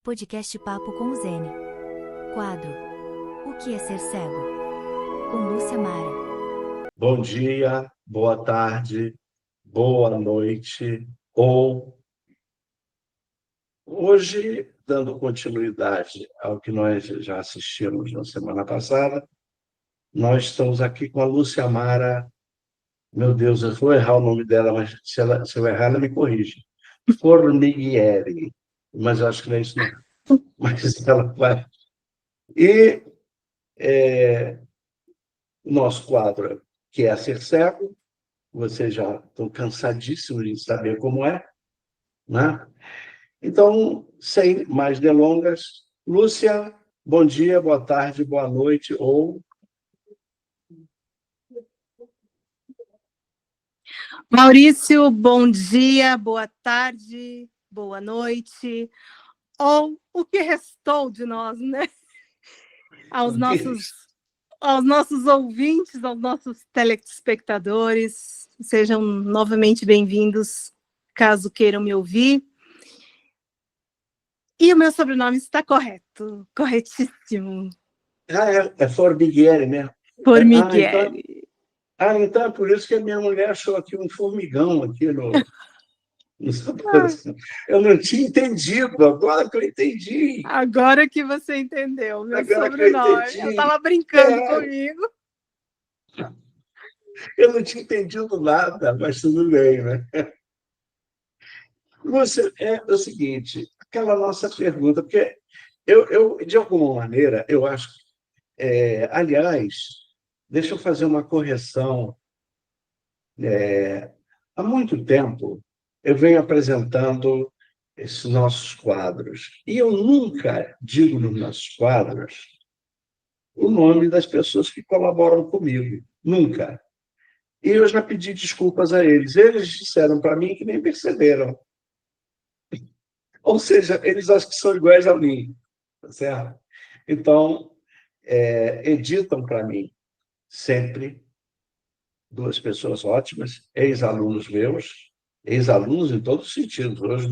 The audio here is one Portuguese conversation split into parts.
Podcast Papo com o Zene. Quadro: O que é ser cego? Com Lúcia Mara. Bom dia, boa tarde, boa noite. Ou hoje, dando continuidade ao que nós já assistimos na semana passada, nós estamos aqui com a Lúcia Mara. Meu Deus, eu vou errar o nome dela, mas se eu errar, ela me corrige. Formighieri, mas eu acho que não é isso, não. Mas ela vai. E o nosso quadro, que é Ser Cego, vocês já estão cansadíssimos de saber como é, né? Então, sem mais delongas, Lúcia, bom dia, boa tarde, boa noite, ou... Maurício, bom dia, boa tarde, boa noite, ou o que restou de nós, né? Aos nossos ouvintes, aos nossos telespectadores, sejam novamente bem-vindos, caso queiram me ouvir. E o meu sobrenome está correto, corretíssimo. É Formighieri mesmo. Formighieri. Então é por isso que a minha mulher achou aqui um formigão aqui no Eu não tinha entendido, agora que eu entendi. Agora que você entendeu meu Agora que eu sobrenome. Eu entendi. estava brincando comigo. Eu não tinha entendido nada, mas tudo bem, né? Você, é o seguinte, aquela nossa pergunta, porque de alguma maneira, eu acho. Aliás, deixa eu fazer uma correção. Há muito tempo, eu venho apresentando esses nossos quadros, e eu nunca digo nos nossos quadros o nome das pessoas que colaboram comigo. Nunca. E eu já pedi desculpas a eles. Eles disseram para mim que nem perceberam. Ou seja, eles acham que são iguais a mim. Tá certo? Então, editam para mim sempre duas pessoas ótimas, ex-alunos meus, ex-alunos em todos os sentidos. Hoje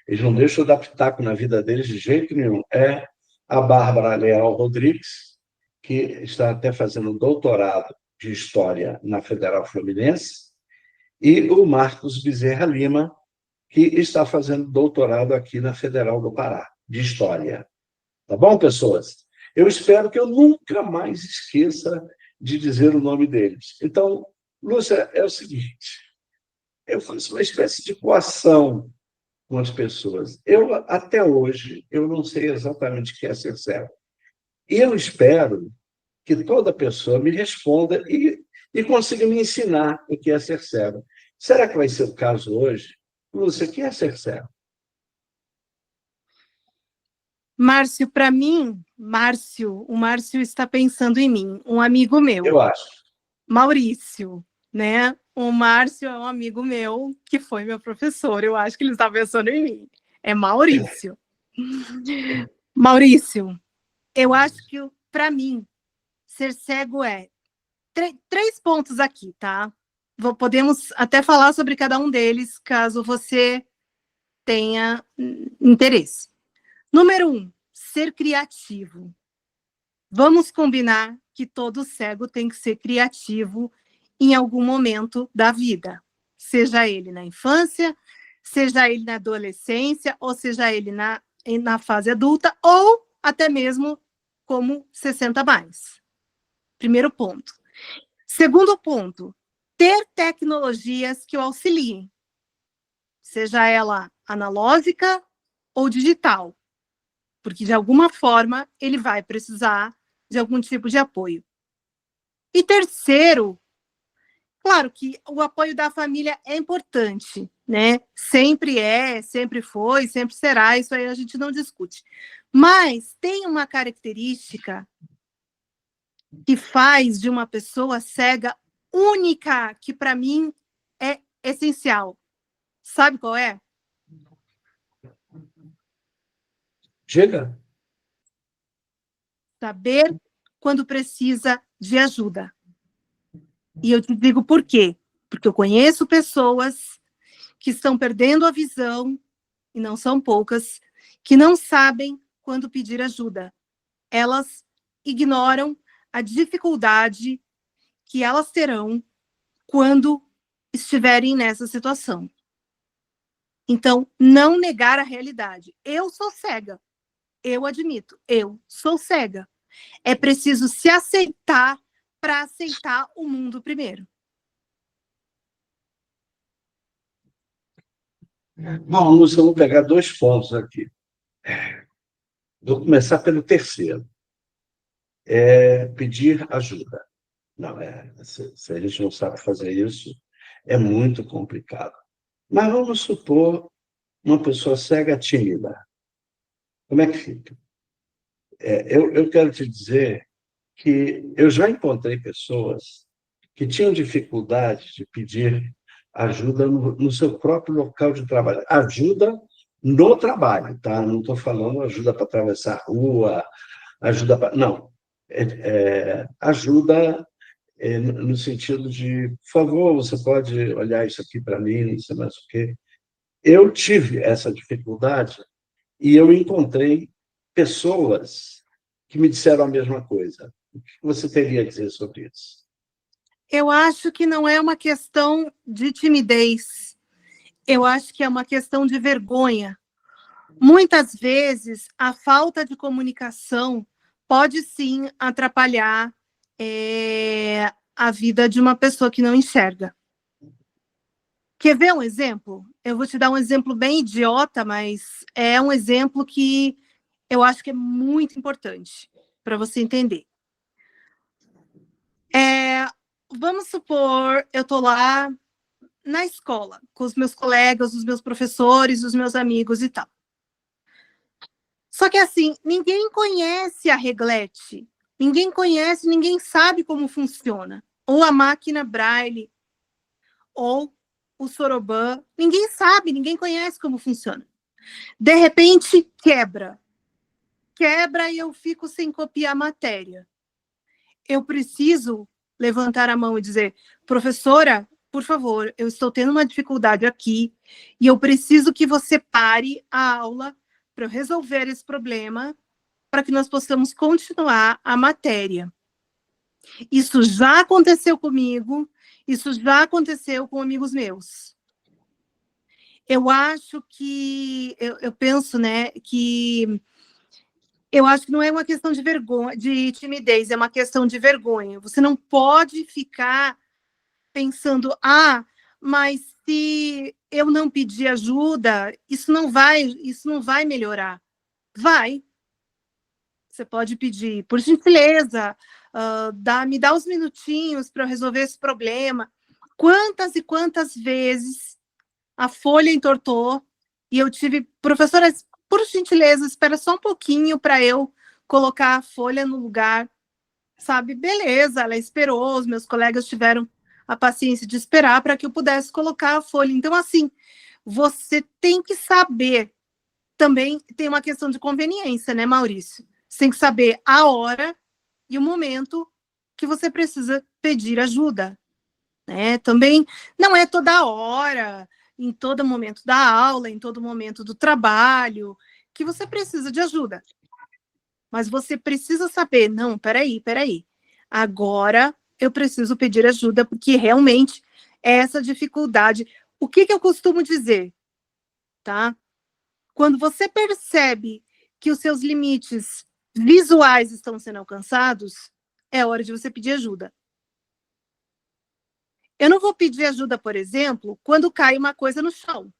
eles não deixam eu dar pitaco na vida deles de jeito nenhum. É a Bárbara Leal Rodrigues, que está até fazendo um doutorado de História na Federal Fluminense, e o Marcos Bezerra Lima, que está fazendo doutorado aqui na Federal do Pará, de História. Tá bom, pessoas? Eu espero que eu nunca mais esqueça de dizer o nome deles. Então, Lúcia, é o seguinte, eu faço uma espécie de coação com as pessoas. Até hoje, eu não sei exatamente o que é ser cego. E eu espero que toda pessoa me responda e consiga me ensinar o que é ser cego. Será que vai ser o caso hoje? Lúcia, o que é ser cego? Márcio, para mim, o Márcio está pensando em mim, um amigo meu. Eu acho. Maurício, né? O Márcio é um amigo meu que foi meu professor. Eu acho que ele está pensando em mim. É Maurício. Maurício, eu acho que, para mim, ser cego é... Três pontos aqui, tá? Podemos até falar sobre cada um deles, caso você tenha interesse. Número 1, ser criativo. Vamos combinar que todo cego tem que ser criativo em algum momento da vida. Seja ele na infância, seja ele na adolescência, ou seja ele na fase adulta, ou até mesmo como 60 mais. Primeiro ponto. Segundo ponto, ter tecnologias que o auxiliem. Seja ela analógica ou digital. Porque, de alguma forma, ele vai precisar de algum tipo de apoio. E terceiro, claro que o apoio da família é importante, né? Sempre foi, sempre será, isso aí a gente não discute. Mas tem uma característica que faz de uma pessoa cega única, que para mim é essencial. Sabe qual é? Chega. Saber quando precisa de ajuda. E eu te digo por quê. Porque eu conheço pessoas que estão perdendo a visão, e não são poucas, que não sabem quando pedir ajuda. Elas ignoram a dificuldade que elas terão quando estiverem nessa situação. Então, não negar a realidade. Eu sou cega. Eu admito, eu sou cega. É preciso se aceitar para aceitar o mundo primeiro. Bom, Lúcia, eu vou pegar 2 pontos aqui. Vou começar pelo terceiro. Pedir ajuda. Não, se a gente não sabe fazer isso, é muito complicado. Mas vamos supor uma pessoa cega tímida. Como é que fica? Eu quero te dizer que eu já encontrei pessoas que tinham dificuldade de pedir ajuda no seu próprio local de trabalho. Ajuda no trabalho, tá? Não estou falando ajuda para atravessar a rua, ajuda para... Não. Ajuda no sentido de, por favor, você pode olhar isso aqui para mim, não sei mais o quê. Eu tive essa dificuldade e eu encontrei pessoas que me disseram a mesma coisa. O que você teria a dizer sobre isso? Eu acho que não é uma questão de timidez. Eu acho que é uma questão de vergonha. Muitas vezes, a falta de comunicação pode sim atrapalhar a vida de uma pessoa que não enxerga. Quer ver um exemplo? Eu vou te dar um exemplo bem idiota, mas é um exemplo que eu acho que é muito importante para você entender. Vamos supor, eu estou lá na escola, com os meus colegas, os meus professores, os meus amigos e tal. Só que assim, ninguém conhece a reglete, ninguém conhece, ninguém sabe como funciona. Ou a máquina Braille, ou o Soroban, ninguém sabe, ninguém conhece como funciona. De repente, quebra e eu fico sem copiar a matéria. Eu preciso levantar a mão e dizer, professora, por favor, eu estou tendo uma dificuldade aqui e eu preciso que você pare a aula para eu resolver esse problema, para que nós possamos continuar a matéria. Isso já aconteceu comigo, isso já aconteceu com amigos meus. Eu acho que, eu penso, né, que eu acho que não é uma questão de vergonha, de timidez, é uma questão de vergonha. Você não pode ficar pensando, mas se eu não pedir ajuda, isso não vai melhorar. Vai. Você pode pedir, por gentileza, me dá uns minutinhos para eu resolver esse problema. Quantas e quantas vezes a folha entortou e eu tive, professora, por gentileza, espera só um pouquinho para eu colocar a folha no lugar, sabe? Beleza, ela esperou, os meus colegas tiveram a paciência de esperar para que eu pudesse colocar a folha. Então, assim, você tem que saber, também tem uma questão de conveniência, né, Maurício? Você tem que saber a hora e o momento que você precisa pedir ajuda, né? Também não é toda hora, em todo momento da aula, em todo momento do trabalho, que você precisa de ajuda. Mas você precisa saber, não, peraí. Agora eu preciso pedir ajuda, porque realmente essa dificuldade... O que eu costumo dizer, tá? Quando você percebe que os seus limites visuais estão sendo alcançados, é hora de você pedir ajuda. Eu não vou pedir ajuda, por exemplo, quando cai uma coisa no chão.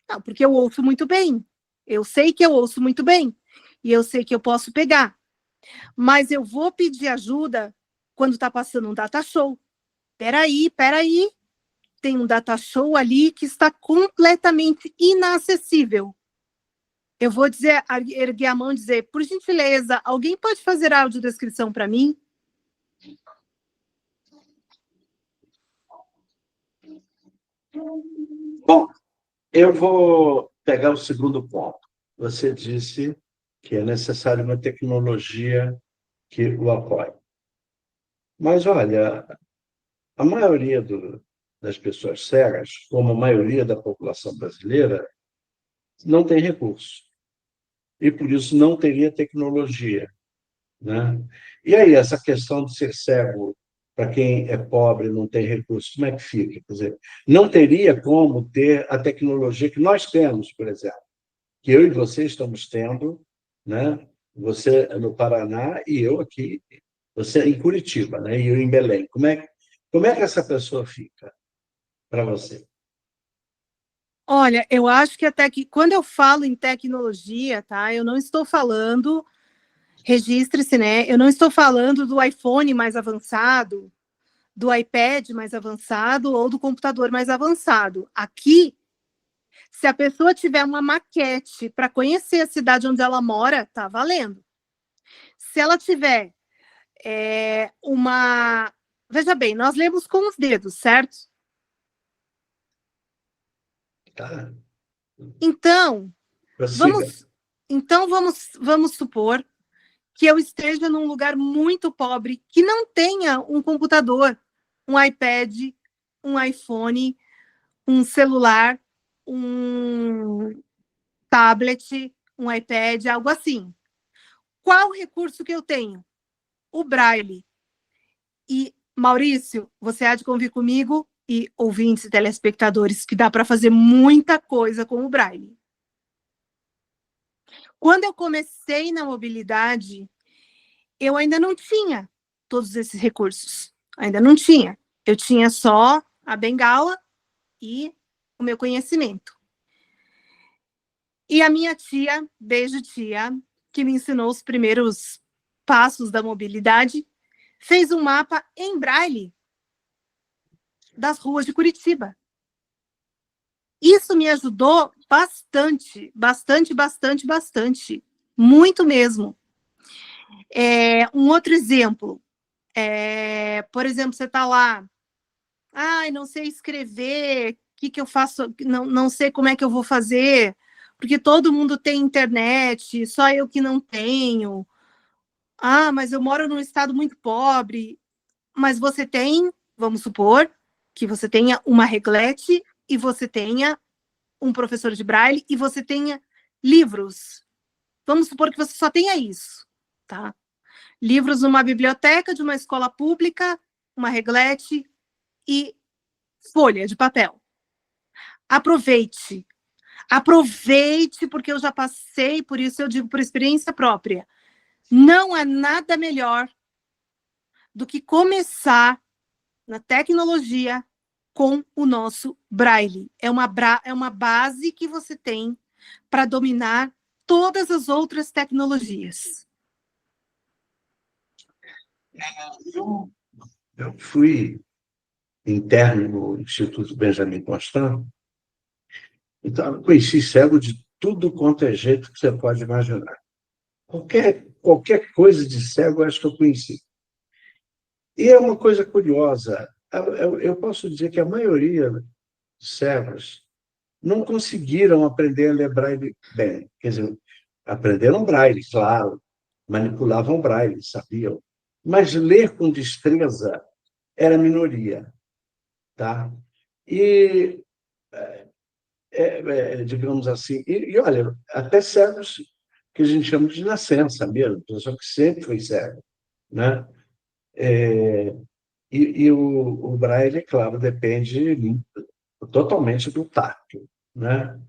Não, porque eu ouço muito bem. Eu sei que eu ouço muito bem. E eu sei que eu posso pegar. Mas eu vou pedir ajuda quando está passando um data show. Peraí. Tem um data show ali que está completamente inacessível. Eu vou dizer, erguer a mão e dizer, por gentileza, alguém pode fazer a audiodescrição para mim? Bom, eu vou pegar o segundo ponto. Você disse que é necessária uma tecnologia que o apoie. Mas, olha, a maioria das pessoas cegas, como a maioria da população brasileira, não tem recurso. e por isso não teria tecnologia, né? E aí, essa questão de ser cego, para quem é pobre, não tem recursos, como é que fica? Quer dizer, não teria como ter a tecnologia que nós temos, por exemplo, que eu e você estamos tendo, né? Você no Paraná e eu aqui, você em Curitiba, né? E eu em Belém. Como é que essa pessoa fica para você? Olha, eu acho que até que quando eu falo em tecnologia, tá? Eu não estou falando, registre-se, né? Eu não estou falando do iPhone mais avançado, do iPad mais avançado ou do computador mais avançado. Aqui, se a pessoa tiver uma maquete para conhecer a cidade onde ela mora, tá valendo. Se ela tiver uma. Veja bem, nós lemos com os dedos, certo? Tá? Então, Prossiga. vamos supor que eu esteja num lugar muito pobre, que não tenha um computador, um iPad, um iPhone, um celular, um tablet, um iPad, algo assim. Qual recurso que eu tenho? O Braille. E, Maurício, você há de convir comigo, e ouvintes e telespectadores, que dá para fazer muita coisa com o Braille. Quando eu comecei na mobilidade, eu ainda não tinha todos esses recursos. Ainda não tinha. Eu tinha só a bengala e o meu conhecimento. E a minha tia, beijo tia, que me ensinou os primeiros passos da mobilidade, fez um mapa em braille das ruas de Curitiba. Isso me ajudou bastante, bastante, bastante, bastante. Muito mesmo. Um outro exemplo. Por exemplo, você está lá, ai, não sei escrever, o que eu faço? Não sei como é que eu vou fazer, porque todo mundo tem internet, só eu que não tenho. Ah, mas eu moro num estado muito pobre. Mas você tem, vamos supor, que você tenha uma reglete e você tenha um professor de braille e você tenha livros. Vamos supor que você só tenha isso, tá? Livros numa biblioteca de uma escola pública, uma reglete e folha de papel. Aproveite. Aproveite, porque eu já passei por isso, eu digo por experiência própria. Não há nada melhor do que começar na tecnologia com o nosso braille. É uma base que você tem para dominar todas as outras tecnologias. Eu fui interno no Instituto Benjamin Constant, então eu conheci cego de tudo quanto é jeito que você pode imaginar. Qualquer coisa de cego, eu acho que eu conheci. E é uma coisa curiosa, eu posso dizer que a maioria dos cegos não conseguiram aprender a ler braille bem. Quer dizer, aprenderam braille, claro, manipulavam braille, sabiam, mas ler com destreza era minoria, tá? E, digamos assim, olha, até cegos que a gente chama de nascença mesmo, pessoa que sempre foi cego, né? E o braille, claro, depende totalmente do tato, né?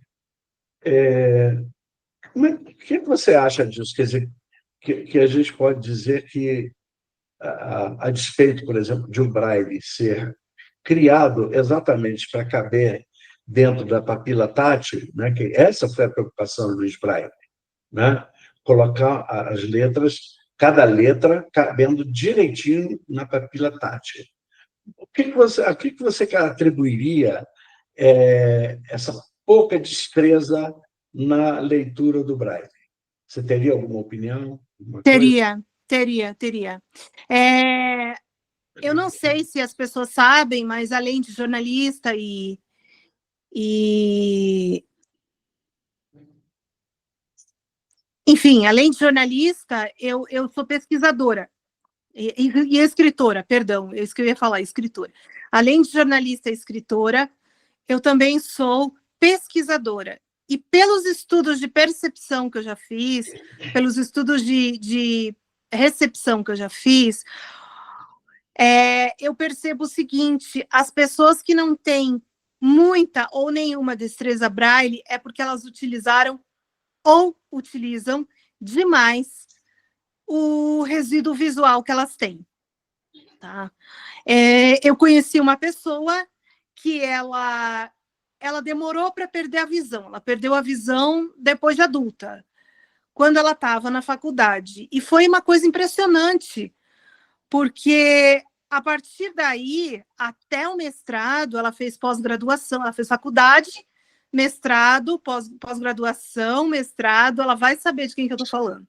O que você acha disso? Quer dizer, que a gente pode dizer que, a despeito, por exemplo, de um braille ser criado exatamente para caber dentro da papila tátil, né? Que essa foi a preocupação do Luiz Braille, né? Colocar as letras, cada letra cabendo direitinho na papila tátil. A que você atribuiria essa pouca destreza na leitura do Braille? Você teria alguma opinião? Alguma coisa? Teria. Eu não sei se as pessoas sabem, mas além de jornalista enfim, além de jornalista, eu sou pesquisadora e escritora, perdão, é isso que eu ia falar, escritora. Além de jornalista e escritora, eu também sou pesquisadora. E pelos estudos de percepção que eu já fiz, pelos estudos de recepção que eu já fiz, eu percebo o seguinte: as pessoas que não têm muita ou nenhuma destreza Braille é porque elas utilizaram ou utilizam demais o resíduo visual que elas têm. Tá? Eu conheci uma pessoa que ela demorou para perder a visão. Ela perdeu a visão depois de adulta, quando ela estava na faculdade. E foi uma coisa impressionante, porque a partir daí, até o mestrado, ela fez pós-graduação, ela fez faculdade, mestrado, pós-graduação, mestrado, ela vai saber de quem que eu estou falando.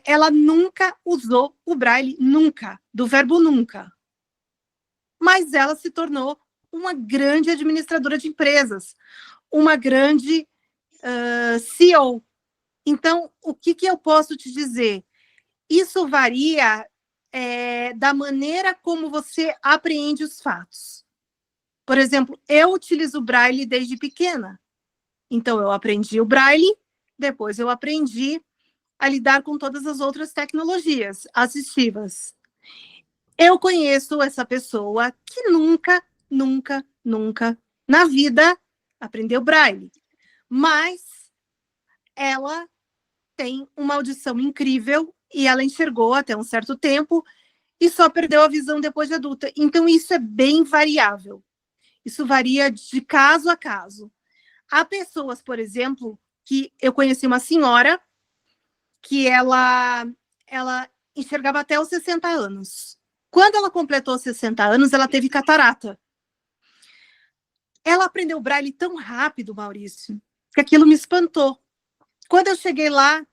Ela nunca usou o Braille, nunca, do verbo nunca. Mas ela se tornou uma grande administradora de empresas, uma grande CEO. Então, o que eu posso te dizer? Isso varia da maneira como você apreende os fatos. Por exemplo, eu utilizo o Braille desde pequena. Então, eu aprendi o Braille, depois eu aprendi a lidar com todas as outras tecnologias assistivas. Eu conheço essa pessoa que nunca na vida aprendeu Braille, mas ela tem uma audição incrível e ela enxergou até um certo tempo e só perdeu a visão depois de adulta. Então, isso é bem variável. Isso varia de caso a caso. Há pessoas, por exemplo, que eu conheci uma senhora que ela enxergava até os 60 anos. Quando ela completou 60 anos, ela teve catarata. Ela aprendeu Braille tão rápido, Maurício, que aquilo me espantou. Quando eu cheguei lá,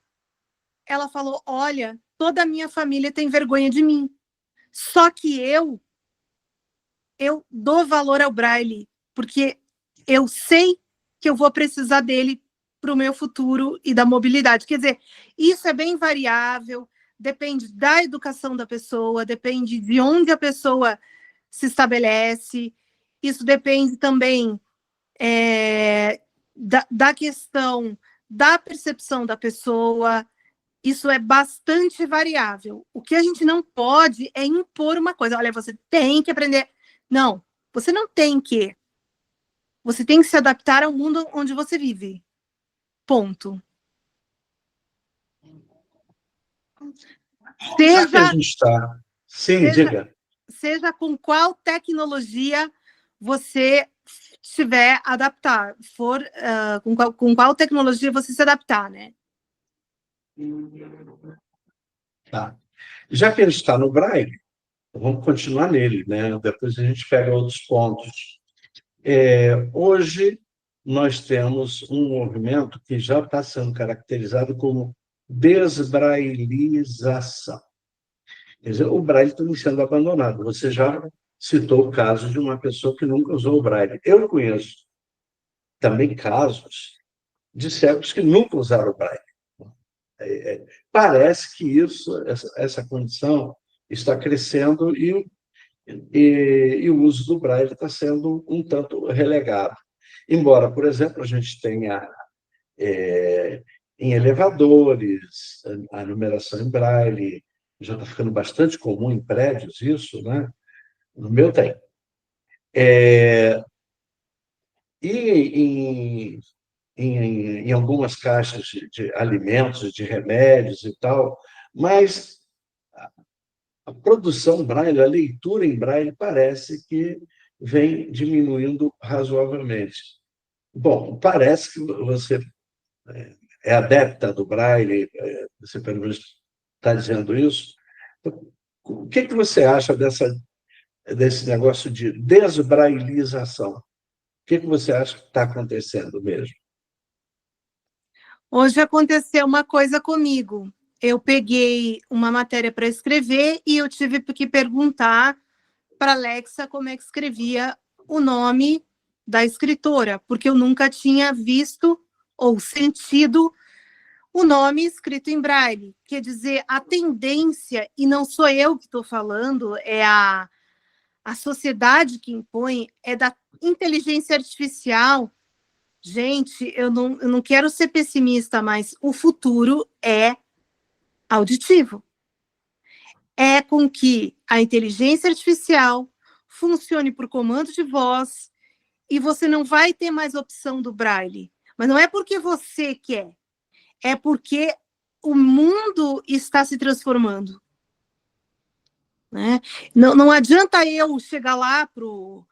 ela falou: olha, toda a minha família tem vergonha de mim. Só que eu dou valor ao Braille, porque eu sei que eu vou precisar dele para o meu futuro e da mobilidade. Quer dizer, isso é bem variável, depende da educação da pessoa, depende de onde a pessoa se estabelece, isso depende também da questão da percepção da pessoa. Isso é bastante variável. O que a gente não pode é impor uma coisa. Olha, você tem que aprender. Não, você não tem que. Você tem que se adaptar ao mundo onde você vive. Ponto. Já que a gente está... Sim, diga. Seja com qual tecnologia você tiver adaptar, com qual tecnologia você se adaptar, né? Tá. Já que ele está no Braille, vamos continuar nele, né? Depois a gente pega outros pontos. Hoje, nós temos um movimento que já está sendo caracterizado como desbrailização. Quer dizer, o Braille está sendo abandonado. Você já citou o caso de uma pessoa que nunca usou o Braille. Eu conheço também casos de cegos que nunca usaram o Braille. Parece que essa condição está crescendo e o uso do Braille está sendo um tanto relegado. Embora, por exemplo, a gente tenha em elevadores a numeração em Braille, já está ficando bastante comum em prédios isso, né? No meu tem. E em algumas caixas de alimentos, de remédios e tal, mas a produção Braille, a leitura em Braille, parece que vem diminuindo razoavelmente. Bom, parece que você é adepta do Braille, você pelo menos está dizendo isso. O que você acha desse negócio de desbrailização? O que você acha que está acontecendo mesmo? Hoje aconteceu uma coisa comigo. Eu peguei uma matéria para escrever e eu tive que perguntar para a Alexa como é que escrevia o nome da escritora, porque eu nunca tinha visto ou sentido o nome escrito em Braille. Quer dizer, a tendência, e não sou eu que estou falando, é a sociedade que impõe, é da inteligência artificial Gente, eu não quero ser pessimista, mas o futuro é auditivo. É com que a inteligência artificial funcione por comando de voz e você não vai ter mais opção do braille. Mas não é porque você quer, é porque o mundo está se transformando. Né? Não adianta eu chegar lá para o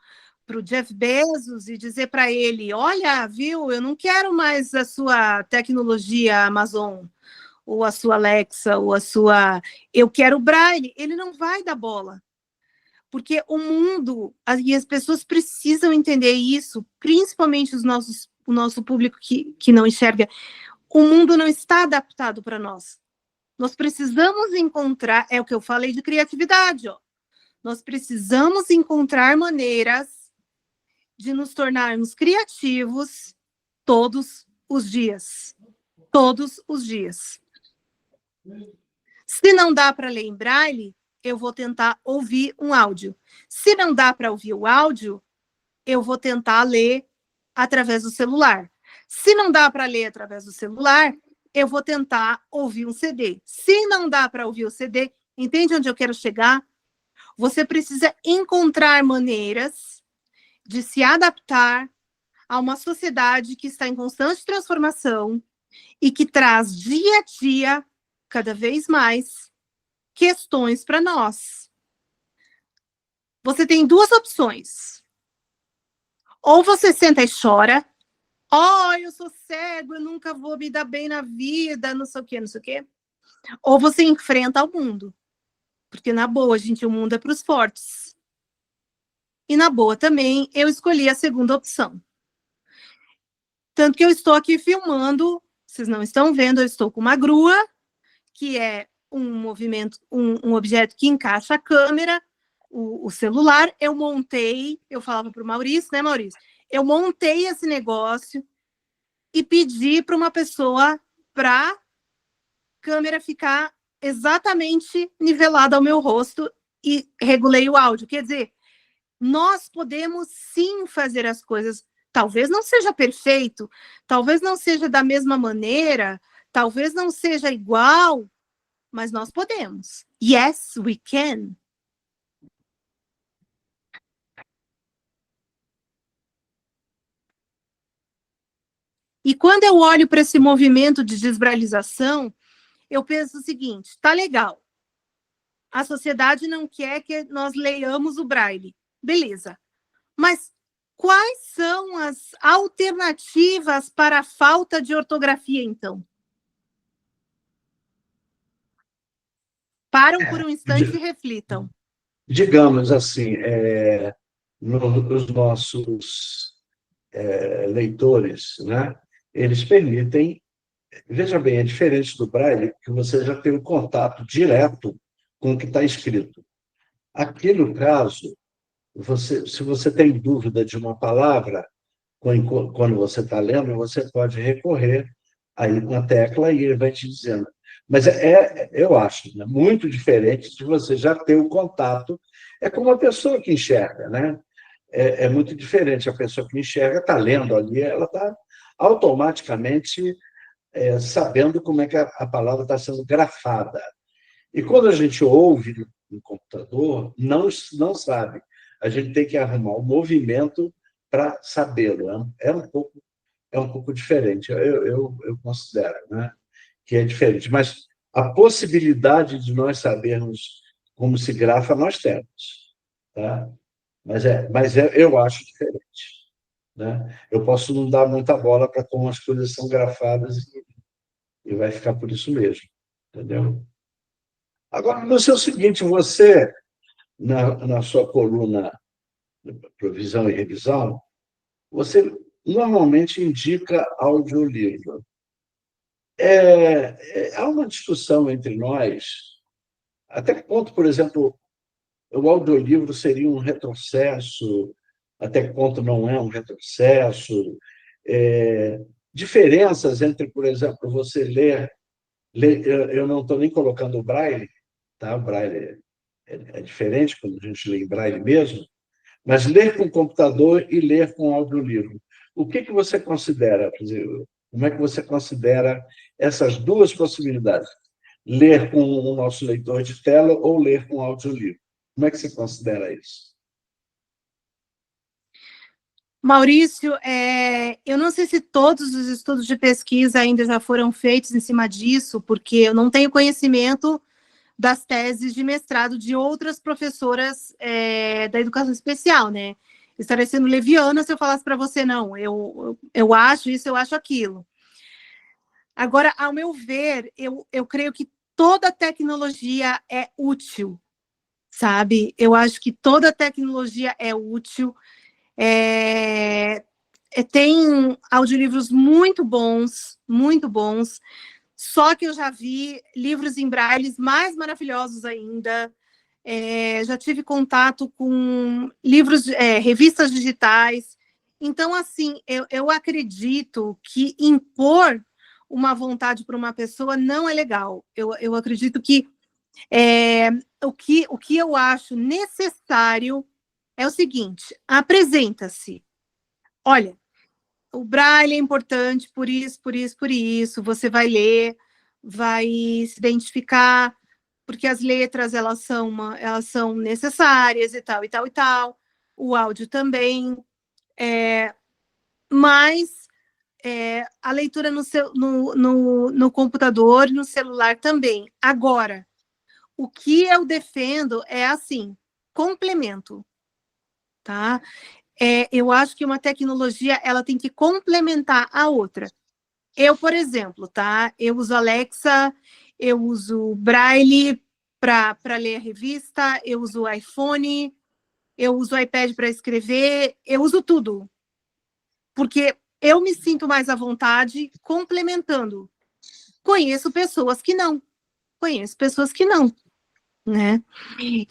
Jeff Bezos e dizer para ele, olha, viu, eu não quero mais a sua tecnologia Amazon, ou a sua Alexa, ou a sua... Eu quero o Braille. Ele não vai dar bola. Porque o mundo, e as pessoas precisam entender isso, principalmente o nosso público que não enxerga, o mundo não está adaptado para nós. Nós precisamos encontrar, é o que eu falei de criatividade, ó. Nós precisamos encontrar maneiras de nos tornarmos criativos todos os dias. Todos os dias. Se não dá para ler em braille, eu vou tentar ouvir um áudio. Se não dá para ouvir o áudio, eu vou tentar ler através do celular. Se não dá para ler através do celular, eu vou tentar ouvir um CD. Se não dá para ouvir o CD, entende onde eu quero chegar? Você precisa encontrar maneiras de se adaptar a uma sociedade que está em constante transformação e que traz dia a dia, cada vez mais, questões para nós. Você tem duas opções. Ou você senta e chora, eu sou cego, eu nunca vou me dar bem na vida, não sei o quê, não sei o quê. Ou você enfrenta o mundo. Porque, na boa, gente, o mundo é para os fortes. E, na boa, também, eu escolhi a segunda opção. Tanto que eu estou aqui filmando, vocês não estão vendo, eu estou com uma grua, que é um movimento, um objeto que encaixa a câmera, o celular. Eu montei, eu falava para o Maurício, né, Maurício? Eu montei esse negócio e pedi para uma pessoa para a câmera ficar exatamente nivelada ao meu rosto e regulei o áudio. Quer dizer, nós podemos sim fazer as coisas. Talvez não seja perfeito, talvez não seja da mesma maneira, talvez não seja igual, mas nós podemos. Yes, we can. E quando eu olho para esse movimento de desbralização, eu penso o seguinte, tá legal. A sociedade não quer que nós leiamos o braille. Beleza. Mas quais são as alternativas para a falta de ortografia, então? Param por um instante e reflitam. Digamos assim, os nossos leitores, né, eles permitem... Veja bem, é diferente do braille, que você já tem um contato direto com o que está escrito. Aqui, no caso, se você tem dúvida de uma palavra, quando você está lendo, você pode recorrer aí na tecla e ele vai te dizendo. Mas eu acho, né, muito diferente de você já ter o contato. É como a pessoa que enxerga, né? É muito diferente. A pessoa que enxerga está lendo ali, ela está automaticamente sabendo como é que a palavra está sendo grafada. E quando a gente ouve no computador, não sabe. A gente tem que arrumar o movimento para sabê-lo. É um pouco diferente, eu considero, né, que é diferente. Mas a possibilidade de nós sabermos como se grafa, nós temos. Tá? Mas eu acho diferente. Né? Eu posso não dar muita bola para como as coisas são grafadas e vai ficar por isso mesmo. Entendeu? Agora, no seu seguinte, você, na sua coluna Provisão e Revisão, você normalmente indica audiolivro. Há uma discussão entre nós, até que ponto, por exemplo, o audiolivro seria um retrocesso, até que ponto não é um retrocesso, diferenças entre, por exemplo, você ler eu não estou nem colocando o braille, tá? O braille é diferente quando a gente lê em braille mesmo, mas ler com computador e ler com audiolivro. O que você considera, quer dizer, como é que você considera essas duas possibilidades? Ler com o nosso leitor de tela ou ler com audiolivro? Como é que você considera isso? Maurício, eu não sei se todos os estudos de pesquisa ainda já foram feitos em cima disso, porque eu não tenho conhecimento das teses de mestrado de outras professoras da educação especial, né? Estaria sendo leviana se eu falasse para você, não, eu acho isso, eu acho aquilo. Agora, ao meu ver, eu creio que toda tecnologia é útil, sabe? Eu acho que toda tecnologia é útil. Tem audiolivros muito bons, só que eu já vi livros em braille mais maravilhosos ainda. Já tive contato com livros, revistas digitais. Então, assim, eu acredito que impor uma vontade para uma pessoa não é legal. Eu acredito que, o que eu acho necessário é o seguinte: apresenta-se. Olha, o braille é importante por isso, por isso, por isso. Você vai ler, vai se identificar, porque as letras elas são necessárias e tal, e tal, e tal. O áudio também. Mas a leitura no computador, no celular também. Agora, o que eu defendo é assim, complemento, tá? Eu acho que uma tecnologia ela tem que complementar a outra. Eu, por exemplo, tá? Eu uso Alexa, eu uso Braille para ler a revista, eu uso o iPhone, eu uso o iPad para escrever, eu uso tudo. Porque eu me sinto mais à vontade complementando. Conheço pessoas que não. Conheço pessoas que não, né?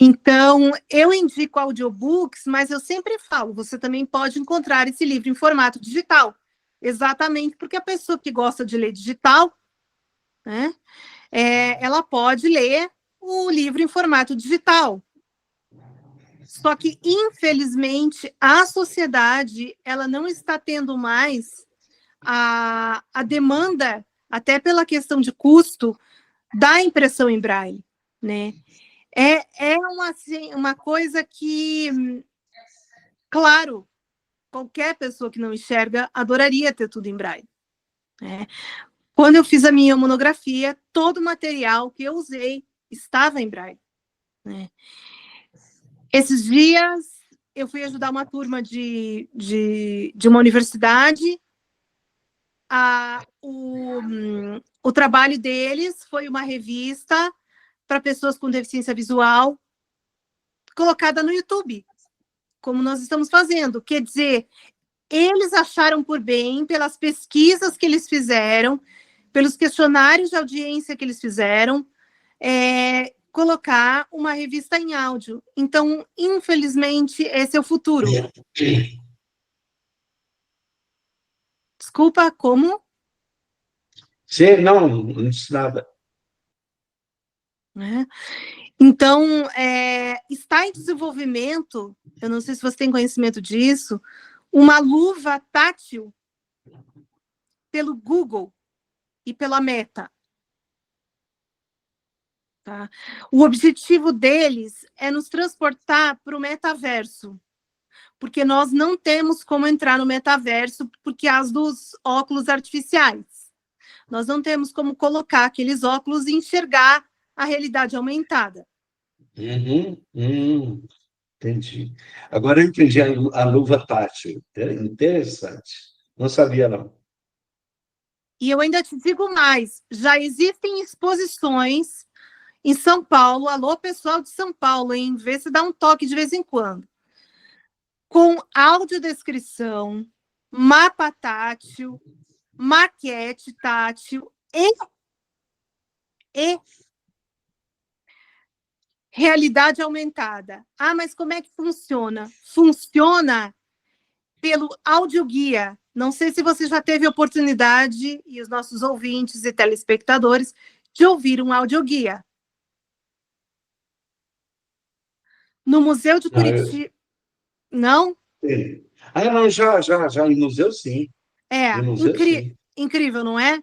Então, eu indico audiobooks, mas eu sempre falo, você também pode encontrar esse livro em formato digital. Exatamente porque a pessoa que gosta de ler digital, né, ela pode ler o livro em formato digital. Só que, infelizmente, a sociedade ela não está tendo mais a demanda, até pela questão de custo, da impressão em braille, né? Assim, uma coisa que, claro, qualquer pessoa que não enxerga adoraria ter tudo em braille, né? Quando eu fiz a minha monografia, todo o material que eu usei estava em braille, né? Esses dias eu fui ajudar uma turma de uma universidade. O trabalho deles foi uma revista para pessoas com deficiência visual colocada no YouTube, como nós estamos fazendo. Quer dizer, eles acharam por bem, pelas pesquisas que eles fizeram, pelos questionários de audiência que eles fizeram, colocar uma revista em áudio. Então, infelizmente, esse é o futuro. Desculpa, como? Sim, não disse nada. Então, está em desenvolvimento, eu não sei se você tem conhecimento disso, uma luva tátil pelo Google e pela Meta. Tá? O objetivo deles é nos transportar para o metaverso, porque nós não temos como entrar no metaverso por causa dos óculos artificiais. Nós não temos como colocar aqueles óculos e enxergar a realidade aumentada. Entendi. Agora eu entendi a luva tátil. Interessante. Não sabia, não. E eu ainda te digo mais, já existem exposições em São Paulo, alô pessoal de São Paulo, hein? Vê se dá um toque de vez em quando. Com audiodescrição, mapa tátil, maquete tátil e realidade aumentada. Ah, mas como é que funciona? Funciona pelo audioguia. Não sei se você já teve oportunidade, e os nossos ouvintes e telespectadores, de ouvir um audioguia. No Museu de Curitiba... Não? Não, já. Em museu, sim. É, Em museu, sim. incrível, não é?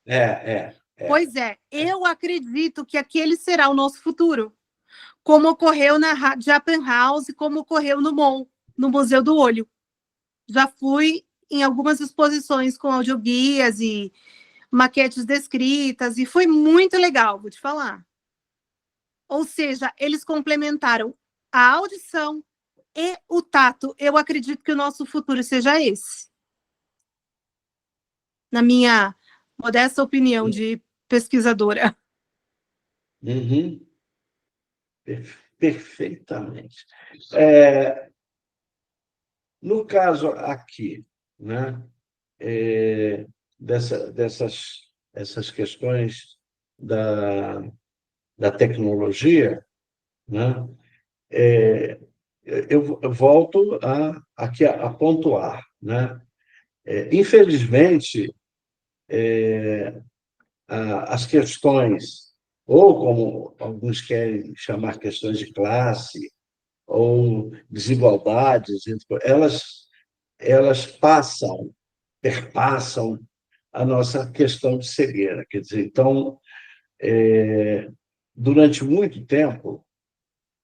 É. Pois é, eu acredito que aquele será o nosso futuro, como ocorreu na Japan House, como ocorreu no MOL, no Museu do Olho. Já fui em algumas exposições com audioguias e maquetes descritas, e foi muito legal, vou te falar. Ou seja, eles complementaram a audição e o tato. Eu acredito que o nosso futuro seja esse. Na minha modesta opinião de pesquisadora. Uhum. Perfeitamente. No caso aqui, né, essas questões da tecnologia, né, eu volto aqui a pontuar, né? Infelizmente, as questões, ou como alguns querem chamar questões de classe, ou desigualdades, elas perpassam a nossa questão de cegueira. Quer dizer, então, durante muito tempo,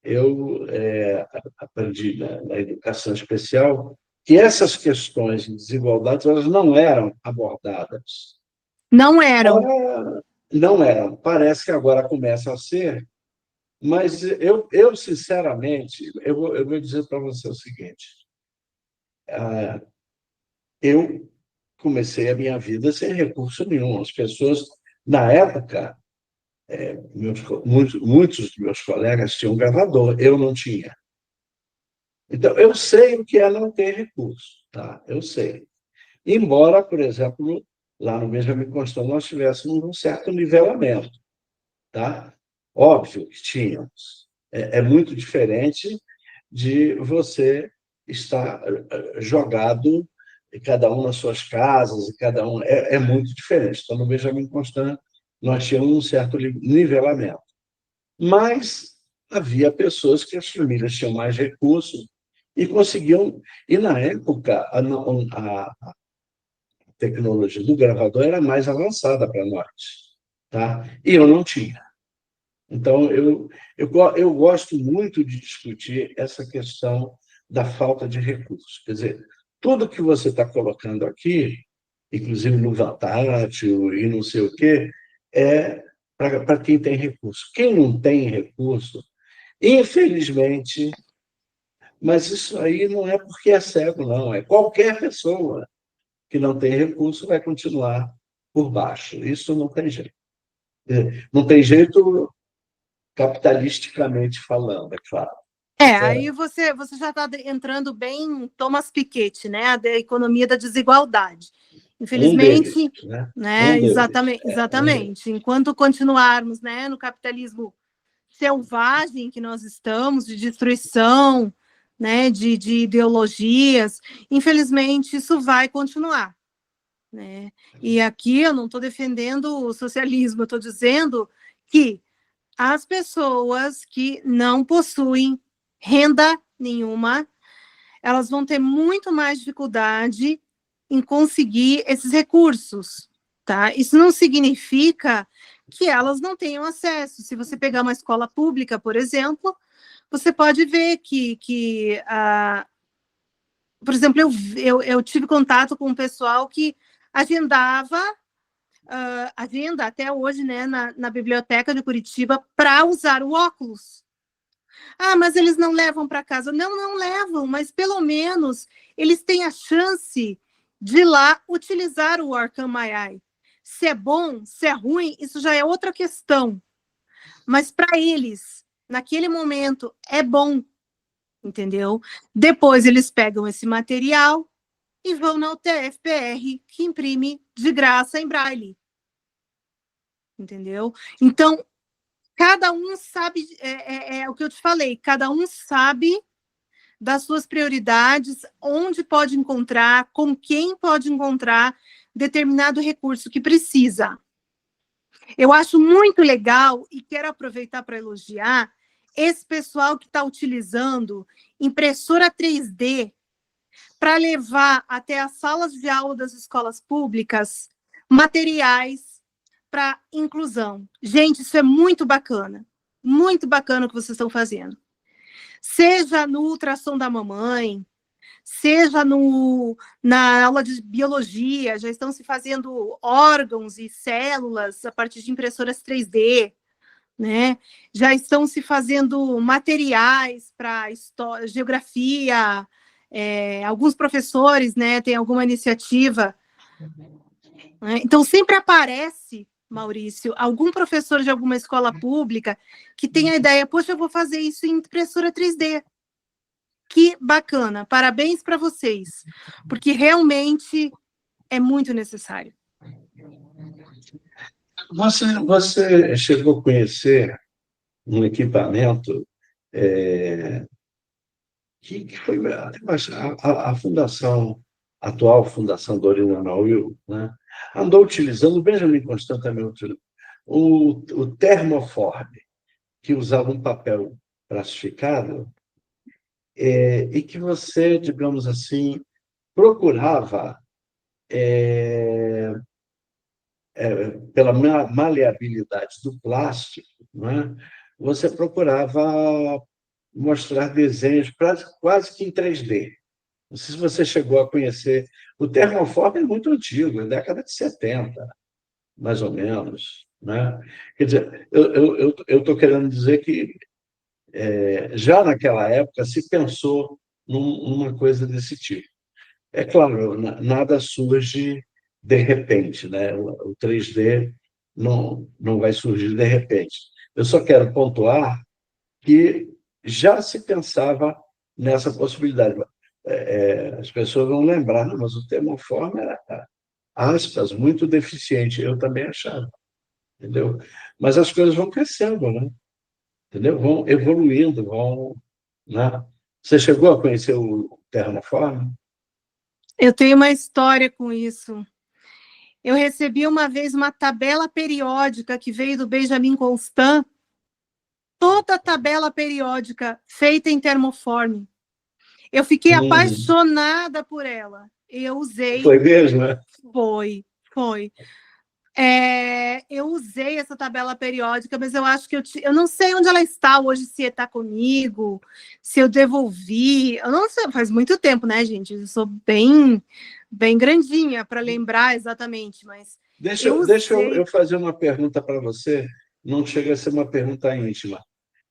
eu aprendi na educação especial que essas questões de desigualdades elas não eram abordadas. Não eram. Não eram. Parece que agora começam a ser, mas sinceramente, eu vou dizer para você o seguinte: eu comecei a minha vida sem recurso nenhum. As pessoas, na época, muitos dos meus colegas tinham gravador, eu não tinha. Então, eu sei o que é não ter recurso, tá? Eu sei. Embora, por exemplo, lá no Benjamin Constant nós tivéssemos um certo nivelamento, tá? Óbvio que tínhamos. É muito diferente de você estar jogado, cada um nas suas casas, e cada um. É muito diferente. Então, no Benjamin Constant, nós tínhamos um certo nivelamento. Mas havia pessoas que as famílias tinham mais recursos e conseguiam. E, na época, a tecnologia do gravador era mais avançada para nós. Tá? E eu não tinha. Então, eu gosto muito de discutir essa questão da falta de recursos. Quer dizer, tudo que você está colocando aqui, inclusive no Vatátil e não sei o quê, é para quem tem recurso. Quem não tem recurso, infelizmente, mas isso aí não é porque é cego, não. É qualquer pessoa que não tem recurso vai continuar por baixo. Isso não tem jeito. Não tem jeito capitalisticamente falando, é claro. Aí você já está entrando bem em Thomas Piketty, né? Da economia da desigualdade. Infelizmente, exatamente. Enquanto continuarmos, né, no capitalismo selvagem que nós estamos, de destruição, né, de ideologias, infelizmente isso vai continuar. Né? E aqui eu não estou defendendo o socialismo, eu estou dizendo que as pessoas que não possuem renda nenhuma, elas vão ter muito mais dificuldade em conseguir esses recursos, tá? Isso não significa que elas não tenham acesso. Se você pegar uma escola pública, por exemplo, você pode ver por exemplo, eu tive contato com um pessoal que agendava agenda até hoje, né, na biblioteca de Curitiba para usar o óculos. Mas eles não levam para casa. Não levam, mas pelo menos eles têm a chance de ir lá utilizar o Arkham My Eye. Se é bom, se é ruim, isso já é outra questão. Mas para eles, naquele momento, é bom, entendeu? Depois eles pegam esse material e vão na UTF-PR, que imprime de graça em braille. Entendeu? Então, cada um sabe, é o que eu te falei, cada um sabe das suas prioridades, onde pode encontrar, com quem pode encontrar determinado recurso que precisa. Eu acho muito legal e quero aproveitar para elogiar esse pessoal que está utilizando impressora 3D para levar até as salas de aula das escolas públicas materiais para inclusão. Gente, isso é muito bacana o que vocês estão fazendo. Seja no ultrassom da mamãe, seja na aula de biologia, já estão se fazendo órgãos e células a partir de impressoras 3D, né? Já estão se fazendo materiais para geografia, alguns professores, né, têm alguma iniciativa. Né? Então, sempre aparece, Maurício, algum professor de alguma escola pública que tem a ideia, poxa, eu vou fazer isso em impressora 3D. Que bacana, parabéns para vocês, porque realmente é muito necessário. Você chegou a conhecer um equipamento que foi a fundação, a atual Fundação Dorina Nauil, né, andou utilizando, o Benjamin Constant também utilizou, o termoforme, que usava um papel plastificado, e que você, digamos assim, procurava, pela maleabilidade do plástico, né, você procurava mostrar desenhos quase que em 3D. Não sei se você chegou a conhecer. O termoforme é muito antigo, é década de 70, mais ou menos. Né? Quer dizer, eu estou querendo dizer que já naquela época se pensou numa coisa desse tipo. É claro, nada surge de repente, né? O 3D não vai surgir de repente. Eu só quero pontuar que já se pensava nessa possibilidade. As pessoas vão lembrar, não, mas o termoforme era, aspas, muito deficiente. Eu também achava, entendeu? Mas as coisas vão crescendo, né? Entendeu? Vão evoluindo, vão... Né? Você chegou a conhecer o termoforme? Eu tenho uma história com isso. Eu recebi uma vez uma tabela periódica que veio do Benjamin Constant, toda a tabela periódica feita em termoforme. Eu fiquei apaixonada por ela. Eu usei. Foi mesmo, né? Foi. Eu usei essa tabela periódica, mas eu acho que eu não sei onde ela está hoje, se está comigo, se eu devolvi. Eu não sei, faz muito tempo, né, gente? Eu sou bem grandinha para lembrar exatamente, mas. Deixa eu fazer uma pergunta para você, não chega a ser uma pergunta íntima.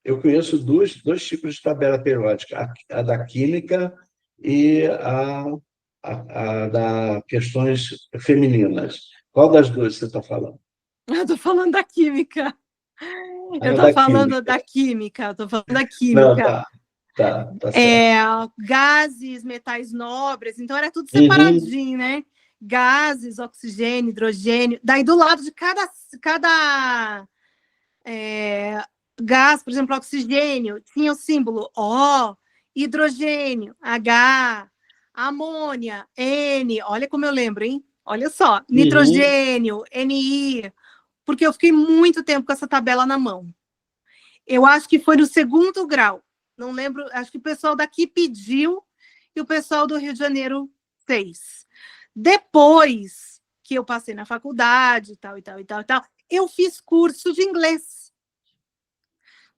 Eu conheço dois tipos de tabela periódica, a da química e a da questões femininas. Qual das duas você está falando? Eu estou falando da química. Eu estou falando da química. Não, tá certo. Gases, metais nobres, então era tudo separadinho, né? Gases, oxigênio, hidrogênio. Daí, do lado de cada gás, por exemplo, oxigênio, tinha o símbolo O, hidrogênio, H, amônia, N. Olha como eu lembro, hein? Olha só, nitrogênio, NI, porque eu fiquei muito tempo com essa tabela na mão. Eu acho que foi no 2º grau, não lembro, acho que o pessoal daqui pediu e o pessoal do Rio de Janeiro fez. Depois que eu passei na faculdade, tal, eu fiz curso de inglês.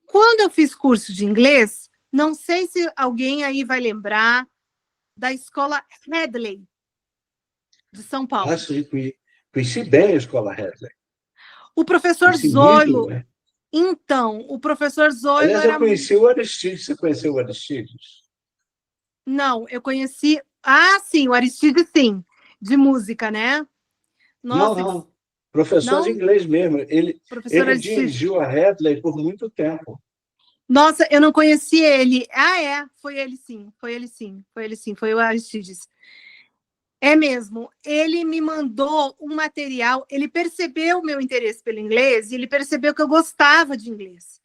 Quando eu fiz curso de inglês, não sei se alguém aí vai lembrar da escola Hadley, de São Paulo. Sim, conheci bem a escola Hadley. O professor Zoilo. Então, o professor Zoilo. Aliás, eu conheci o Aristides. Você conheceu o Aristides? Não, eu conheci. Sim, o Aristides, sim, de música, né? Nossa, não. Professor de inglês mesmo. Ele dirigiu a Hadley por muito tempo. Nossa, eu não conheci ele. Foi ele sim. Foi o Aristides. É mesmo. Ele me mandou um material, ele percebeu o meu interesse pelo inglês e ele percebeu que eu gostava de inglês.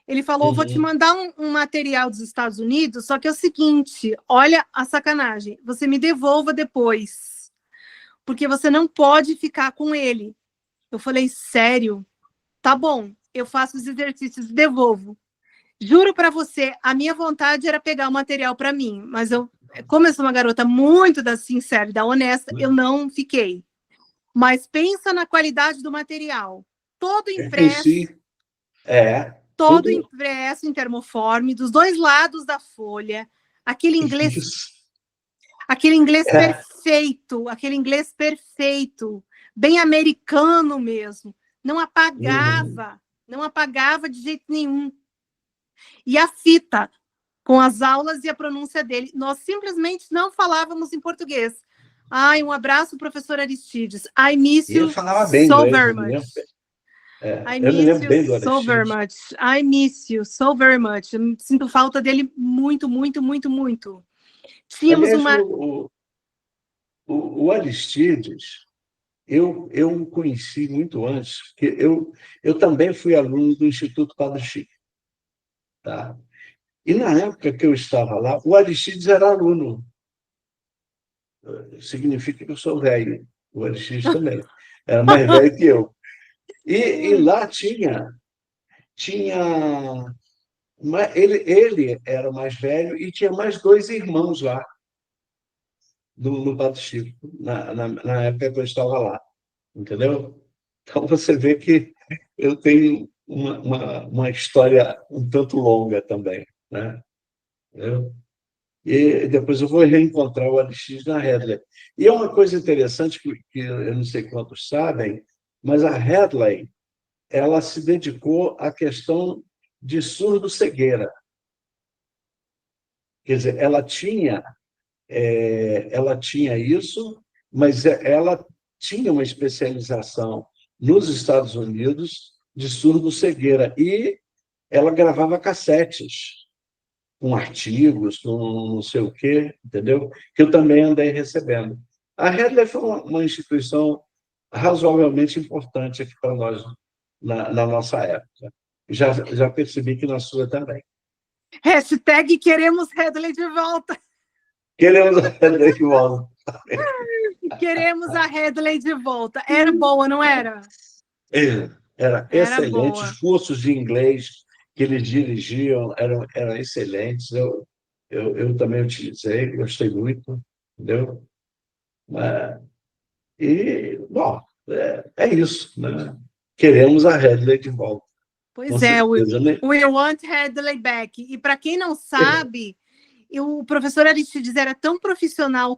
Ele falou, vou te mandar um material dos Estados Unidos, só que é o seguinte, olha a sacanagem, você me devolva depois, porque você não pode ficar com ele. Eu falei, sério? Tá bom, eu faço os exercícios e devolvo. Juro para você, a minha vontade era pegar o material para mim, mas eu como eu sou uma garota muito da sincera e da honesta, eu não fiquei. Mas pensa na qualidade do material. Todo impresso, Sim, todo tudo impresso em termoforme, dos dois lados da folha, aquele inglês isso. É, aquele inglês perfeito, bem americano mesmo. Não uhum. apagava, não apagava de jeito nenhum. E a fita, com as aulas e a pronúncia dele, nós simplesmente não falávamos em português. Ai, um abraço, professor Aristides. I miss E ele you falava bem so inglês, very eu me much. lembro. I Eu me miss lembro you bem do so very Aristides. much. I miss you so very much. Eu sinto falta dele muito, muito, muito, muito. Tínhamos Aliás, uma. o Aristides, eu o conheci muito antes, porque eu também fui aluno do Instituto Padre Chico. Tá? E na época que eu estava lá, o Aristides era aluno. Significa que eu sou velho. O Aristides também. Era mais velho que eu. E lá tinha ele era o mais velho e tinha mais dois irmãos lá no Padre Chico, na época que eu estava lá, entendeu? Então você vê que eu tenho uma história um tanto longa também, né? Entendeu? E depois eu vou reencontrar o Alexis na Hadley. E é uma coisa interessante que eu não sei quantos sabem, mas a Hadley ela se dedicou à questão de surdo-cegueira. Quer dizer, ela tinha isso, mas ela tinha uma especialização nos Estados Unidos de surdo-cegueira e ela gravava cassetes com artigos, com não sei o quê, entendeu? Que eu também andei recebendo. A Hadley foi uma instituição razoavelmente importante aqui para nós na nossa época. Já percebi que na sua também. Hashtag queremos Hadley de volta. Queremos a Hadley de volta. Queremos a Hadley de volta. Era boa, não era? Era Era excelente. boa. Os cursos de inglês que eles dirigiam eram excelentes. Eu também utilizei, gostei muito, entendeu? Bom, é isso, né? Queremos a Hadley de volta, com Pois é, certeza, né? we want Hadley back. E para quem não sabe, o professor Aristides era tão profissional,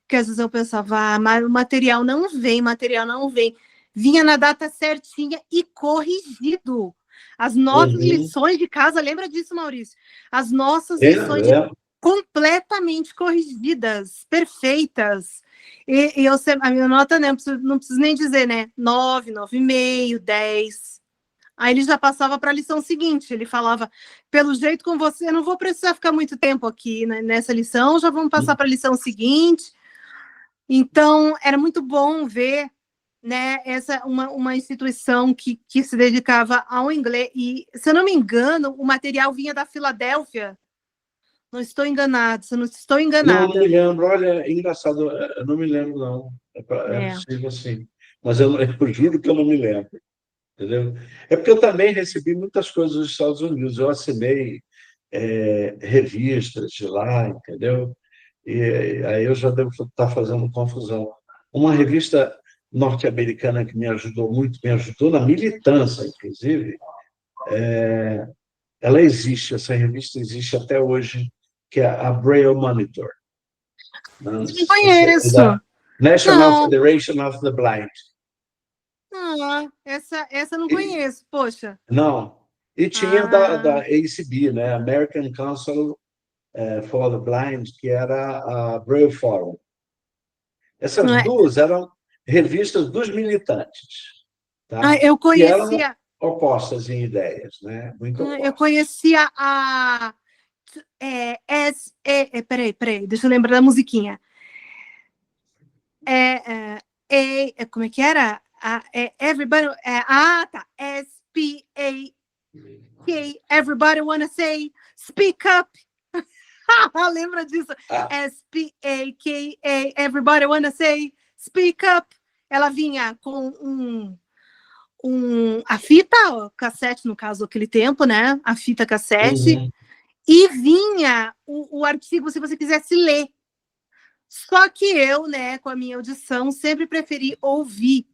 que às vezes eu pensava, mas o material não vem, Vinha na data certinha e corrigido. As nossas Uhum. lições de casa, lembra disso, Maurício? As nossas É, lições é. completamente corrigidas, perfeitas. E a minha nota, né, não preciso nem dizer, né? 9, 9,5, 10. Aí ele já passava para a lição seguinte. Ele falava: pelo jeito com você, eu não vou precisar ficar muito tempo aqui, né, nessa lição, já vamos passar para a lição seguinte. Então, era muito bom ver, né, uma instituição que se dedicava ao inglês. E, se eu não me engano, o material vinha da Filadélfia. Não estou enganada, se eu não estou Não me enganada. lembro. Olha, é engraçado, eu não me lembro, não. É É. possível, sim. Mas eu juro que eu não me lembro, entendeu? É porque eu também recebi muitas coisas dos Estados Unidos. Eu assinei revistas de lá, entendeu? E aí eu já devo estar fazendo confusão. Uma revista norte-americana que me ajudou muito, me ajudou na militância, inclusive, ela existe, essa revista existe até hoje, que é a Braille Monitor. Não conheço. Da National Não, Federation of the Blind. não, essa eu não conheço, poxa. Não. E tinha da Ah, ACB, né? American Council for the Blind, que era a Braille Forum. Essas não é. duas eram revistas dos militantes, tá? Eu E eram conhecia, opostas em ideias, né? Muito eu opostas. conhecia peraí, deixa eu lembrar da musiquinha. Como é que era? Everybody, tá. SPAK, everybody wanna say, speak up. Lembra disso? Ah, SPAK, everybody wanna say, speak up. Ela vinha com a fita, o cassete, no caso, aquele tempo, né? A fita cassete. uhum. e vinha o artigo se você quisesse ler. Só que eu, né, com a minha audição, sempre preferi ouvir.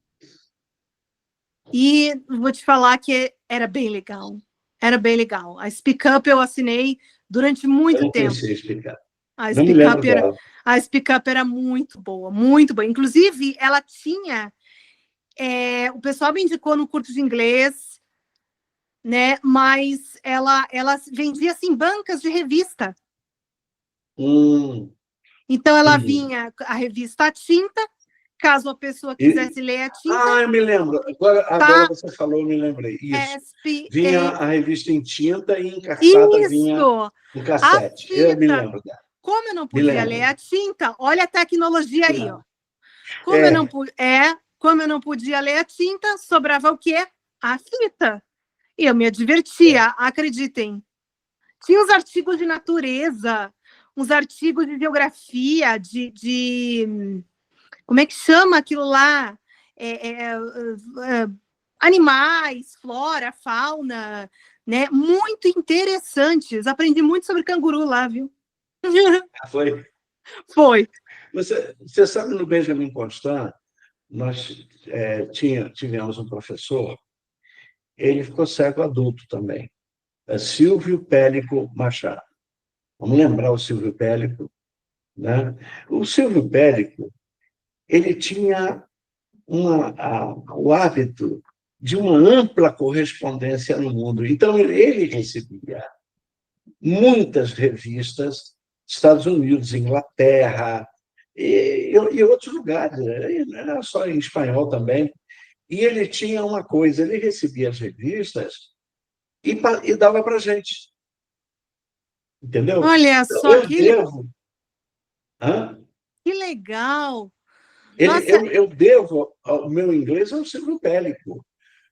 E vou te falar que era bem legal. Era bem legal. A Speak Up eu assinei durante Eu muito não tempo. conhecia explicar. A Não me Speak lembro Up era, dela. a Speak Up era muito boa, muito boa. Inclusive, ela tinha... o pessoal me indicou no curso de inglês, né? Mas ela vendia, assim, bancas de revista. Então, ela vinha a revista à tinta, caso a pessoa quisesse ler a tinta. Eu me lembro. Agora Tá? você falou, eu me lembrei. Isso. SP, Vinha a revista em tinta e encartada vinha isso! um A cassete. Eu me fita. lembro dela. Como eu não Me podia ler lembro. a tinta, olha a tecnologia aí, ó. É. Como eu não podia ler a tinta, sobrava o quê? A fita. E eu me divertia, acreditem. Tinha uns artigos de natureza, uns artigos de geografia, como é que chama aquilo lá? Animais, flora, fauna, né? Muito interessantes. Aprendi muito sobre canguru lá, viu? Foi. Foi. Você sabe, no Benjamin Constant, nós tivemos um professor, ele ficou cego adulto também, Silvio Pélico Machado. Vamos lembrar o Silvio Pélico, né? O Silvio Pélico, ele tinha o hábito de uma ampla correspondência no mundo. Então, ele recebia muitas revistas, Estados Unidos, Inglaterra e outros lugares, não era só em espanhol também. E ele tinha uma coisa, ele recebia as revistas e dava para a gente, entendeu? Olha Então, só eu devo... Hã? que legal. Nossa, Eu devo o meu inglês ao Silvio Pélico,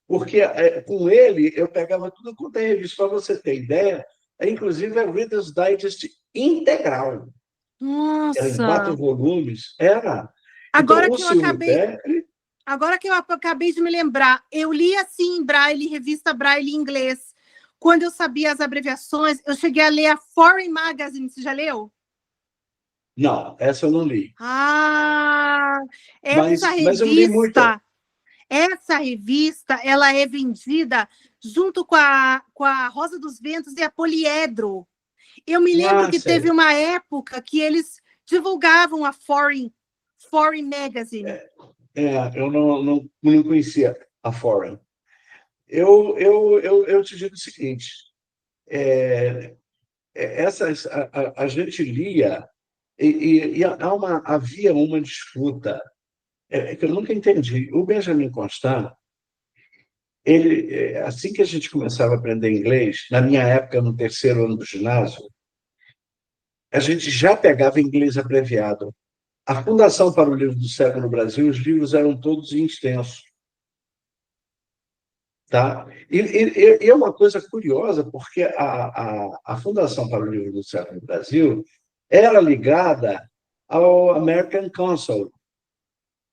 porque com ele eu pegava tudo quanto é revista. Para você ter ideia, inclusive a Reader's Digest integral. Era em 4 nossa. volumes. Era. Então, Agora o que eu Silvio acabei, Pélico... agora que eu acabei de me lembrar, eu li assim em Braille, revista Braille em inglês. Quando eu sabia as abreviações, eu cheguei a ler a Foreign Magazine. Você já leu? Não, essa eu não li. Ah, essa Mas eu li muita. revista, ela é vendida junto com a Rosa dos Ventos e a Poliedro. Eu me lembro que teve Sei. uma época que eles divulgavam a Foreign Magazine. Eu não conhecia a Foreign. Eu te digo o seguinte: a gente lia e havia uma disputa que eu nunca entendi. O Benjamin Constant, ele, assim que a gente começava a aprender inglês, na minha época, no 3º ano do ginásio, a gente já pegava inglês abreviado. A Fundação para o Livro do Cego no Brasil, os livros eram todos em extenso. Tá? E é uma coisa curiosa, porque a Fundação para o Livro do Cego no Brasil era ligada ao American Council.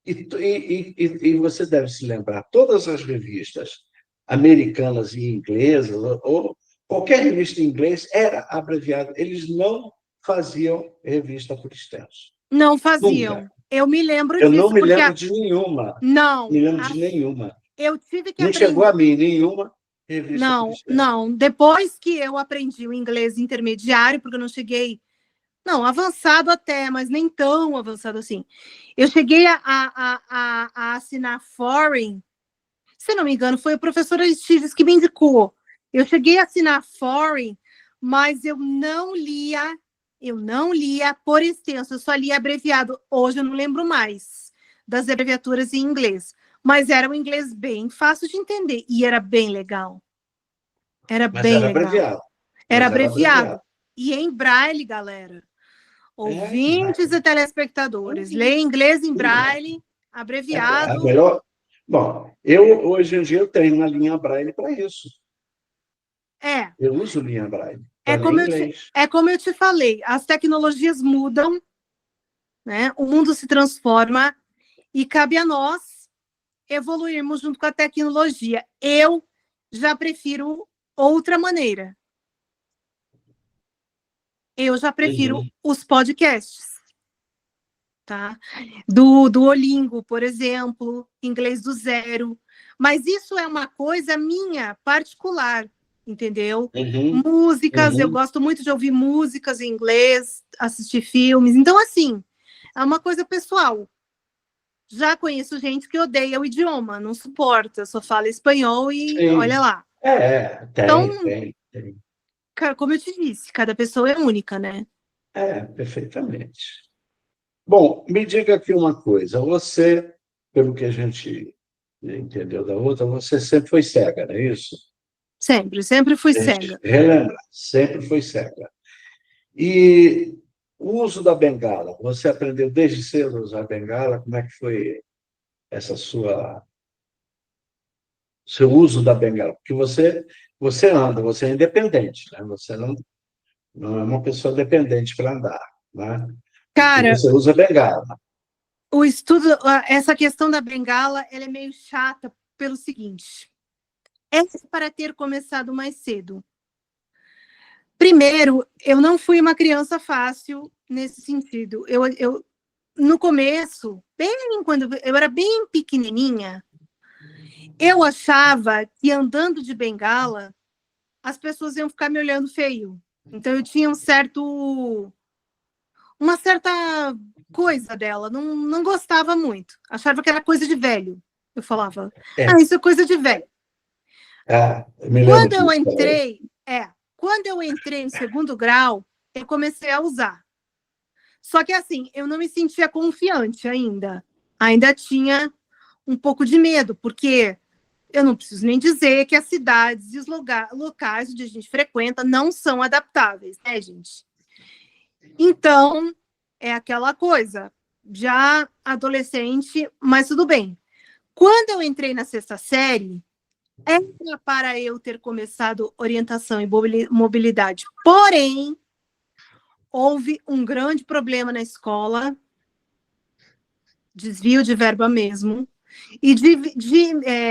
E você deve se lembrar, todas as revistas americanas e inglesas, ou qualquer revista em inglês, era abreviada. Eles não faziam revista por extenso. Não faziam. Nunca. Eu me lembro Eu não disso, me porque lembro de nenhuma. não, Me lembro de nenhuma. eu tive que Não chegou aprender. a mim nenhuma revista por Não, extenso. não. Depois que eu aprendi o inglês intermediário, porque eu não cheguei. Não, avançado até, mas nem tão avançado assim. Eu cheguei a assinar Foreign, se não me engano, foi o professor Aristides que me indicou. Eu cheguei a assinar Foreign, mas eu não lia por extenso, eu só lia abreviado. Hoje eu não lembro mais das abreviaturas em inglês, mas era um inglês bem fácil de entender e era bem legal. Era Mas bem era legal. abreviado. Era Mas era abreviado. abreviado. E em Braille, galera. Ouvintes Braille. e telespectadores, leia inglês em Braille, A abreviado. melhor... Bom, hoje em dia eu tenho uma linha Braille para isso. É, Eu uso linha Braille é para ler como inglês. como eu te falei, as tecnologias mudam, né? O mundo se transforma e cabe a nós evoluirmos junto com a tecnologia. Eu já prefiro outra maneira. Eu já prefiro Uhum. os podcasts, tá? Do Duolingo, por exemplo, Inglês do Zero. Mas isso é uma coisa minha, particular, entendeu? Uhum. Músicas, eu Uhum. gosto muito de ouvir músicas em inglês, assistir filmes. Então, assim, é uma coisa pessoal. Já conheço gente que odeia o idioma, não suporta, só fala espanhol e olha Sim. lá. Então, Tem. como eu te disse, cada pessoa é única, né? Perfeitamente. Bom, me diga aqui uma coisa. Você, pelo que a gente entendeu da outra, você sempre foi cega, não é isso? Sempre, sempre fui A gente cega. relembra, sempre foi cega. E o uso da bengala, você aprendeu desde cedo a usar a bengala? Como é que foi essa seu uso da bengala? Porque você anda, você é independente, né? Você não é uma pessoa dependente para andar, né? E Cara, você usa bengala. o estudo, essa questão da bengala, ela é meio chata pelo seguinte: é para ter começado mais cedo. Primeiro, eu não fui uma criança fácil nesse sentido. No começo, bem quando eu era bem pequenininha, eu achava que andando de bengala, as pessoas iam ficar me olhando feio. Então eu tinha uma certa coisa dela, não gostava muito. Achava que era coisa de velho. Eu falava, É, isso é coisa de velho. eu me lembro Quando eu disso também. entrei, quando eu entrei no segundo grau, eu comecei a usar. Só que assim, eu não me sentia confiante ainda. Ainda tinha um pouco de medo, porque eu não preciso nem dizer que as cidades e os locais onde a gente frequenta não são adaptáveis, né, gente? Então, é aquela coisa, já adolescente, mas tudo bem. Quando eu entrei na sexta série, era para eu ter começado orientação e mobilidade. Porém, houve um grande problema na escola, desvio de verba mesmo, e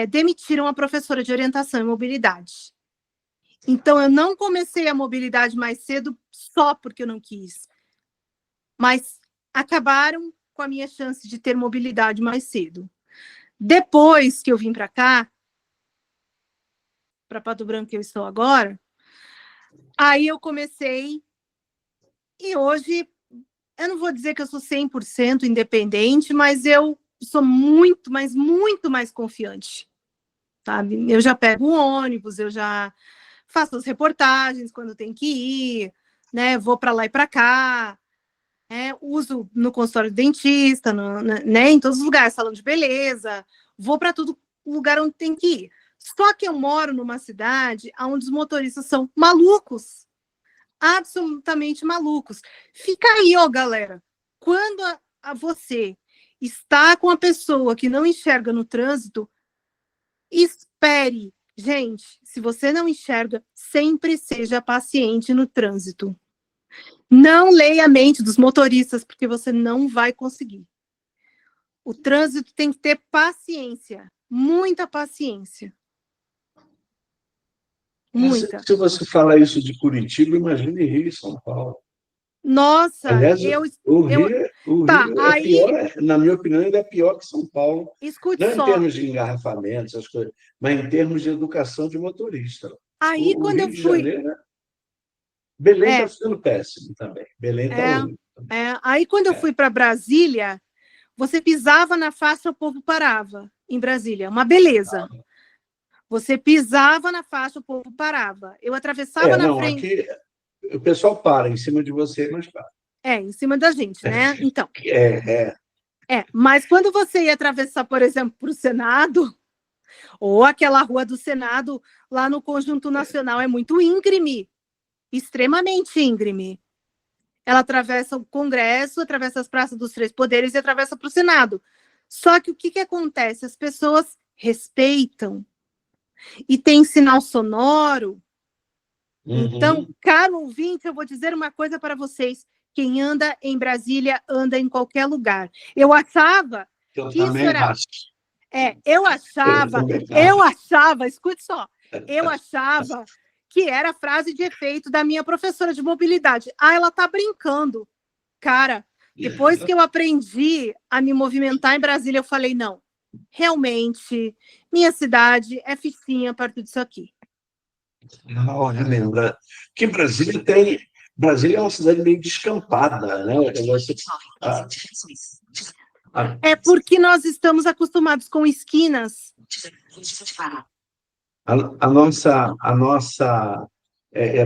demitiram a professora de orientação e mobilidade. Então, eu não comecei a mobilidade mais cedo só porque eu não quis, mas acabaram com a minha chance de ter mobilidade mais cedo. Depois que eu vim para cá, para Pato Branco, que eu estou agora, aí eu comecei, e hoje, eu não vou dizer que eu sou 100% independente, mas eu sou muito, mas muito mais confiante, sabe? Eu já pego o ônibus, eu já faço as reportagens quando tem que ir, né? Vou para lá e para cá, uso no consultório do dentista, né? Em todos os lugares, salão de beleza, vou para todo lugar onde tem que ir. Só que eu moro numa cidade onde os motoristas são malucos, absolutamente malucos. Fica aí, ó, galera. Quando você está com a pessoa que não enxerga no trânsito, espere. Gente, se você não enxerga, sempre seja paciente no trânsito. Não leia a mente dos motoristas, porque você não vai conseguir. O trânsito tem que ter paciência, muita paciência. Muita. Se você falar isso de Curitiba, imagine Rio e São Paulo. Nossa, Aliás, eu o tá, Rio é pior, aí na minha opinião, ainda é pior que São Paulo, escute não em só. termos de engarrafamento, essas coisas, mas em termos de educação de motorista. Aí O quando eu Rio de fui, Janeiro, Belém está é, ficando péssimo também. Belém está é, horrível. aí quando eu É. fui para Brasília, você pisava na faixa, o povo parava em Brasília, uma beleza. Você pisava na faixa, o povo parava. Eu atravessava na Não, frente, aqui o pessoal para em cima de você, mas para. em cima da gente, né? Então, É. mas quando você ia atravessar, por exemplo, para o Senado, ou aquela rua do Senado, lá no Conjunto Nacional, é muito íngreme, extremamente íngreme. Ela atravessa o Congresso, atravessa as praças dos Três Poderes e atravessa para o Senado. Só que o que acontece? As pessoas respeitam e tem sinal sonoro. Então, Uhum. caro ouvinte, eu vou dizer uma coisa para vocês. Quem anda em Brasília, anda em qualquer lugar. Eu achava Eu que isso também era... acho. Eu Eu achava, também acho. escute só, eu achava que era a frase de efeito da minha professora de mobilidade. Ah, ela tá brincando. Cara, depois que eu aprendi a me movimentar em Brasília, eu falei, não, realmente, minha cidade é fichinha perto disso aqui. Não, é mesmo. Que Brasília é uma cidade meio descampada, né? A, É porque nós estamos acostumados com esquinas.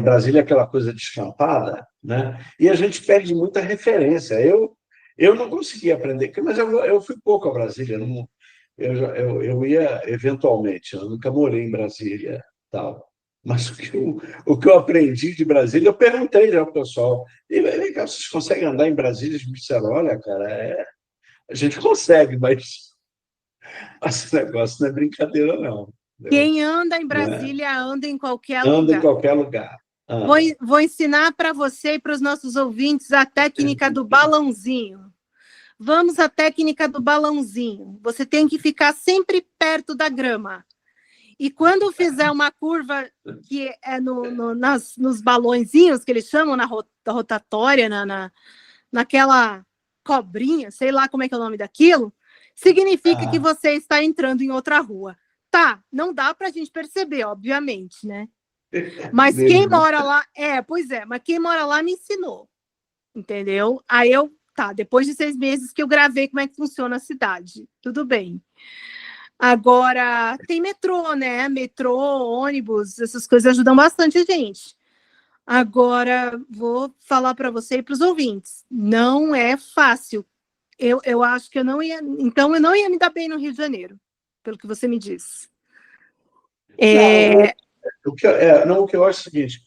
Brasília é aquela coisa descampada, né? E a gente perde muita referência. Eu não consegui aprender, mas eu fui pouco a Brasília. Eu ia eventualmente, eu nunca morei em Brasília, tal. Mas o que eu aprendi de Brasília, eu perguntei já ao pessoal. E vem cá, vocês conseguem andar em Brasília? Eles me disseram, olha, cara, a gente consegue, mas esse negócio não é brincadeira, não. Quem anda em Né? Brasília anda em qualquer Anda lugar. em qualquer lugar. Vou ensinar para você e para os nossos ouvintes a técnica do balãozinho. Vamos à técnica do balãozinho. Você tem que ficar sempre perto da grama. E quando fizer uma curva que é nos balõezinhos, que eles chamam na rotatória, naquela cobrinha, sei lá como é que é o nome daquilo, significa que você está entrando em outra rua. Tá, não dá para a gente perceber, obviamente, né? Mas quem mora lá... mas quem mora lá me ensinou, entendeu? Aí depois de 6 meses que eu gravei como é que funciona a cidade. Tudo bem. Agora, tem metrô, né? Metrô, ônibus, essas coisas ajudam bastante a gente. Agora, vou falar para você e para os ouvintes. Não é fácil. Eu acho que eu não ia... Então, eu não ia me dar bem no Rio de Janeiro, pelo que você me disse. O que eu acho é o seguinte,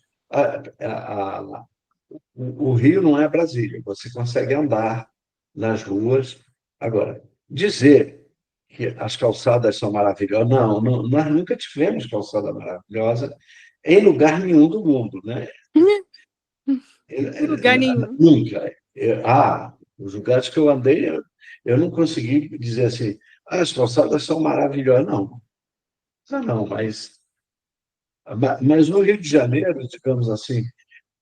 o Rio não é Brasília, você consegue andar nas ruas. Agora, dizer que as calçadas são maravilhosas, não, nós nunca tivemos calçada maravilhosa em lugar nenhum do mundo, né? Em lugar nenhum. Nunca. Os lugares que eu andei, eu não consegui dizer assim, as calçadas são maravilhosas, não. Não, mas no Rio de Janeiro, digamos assim,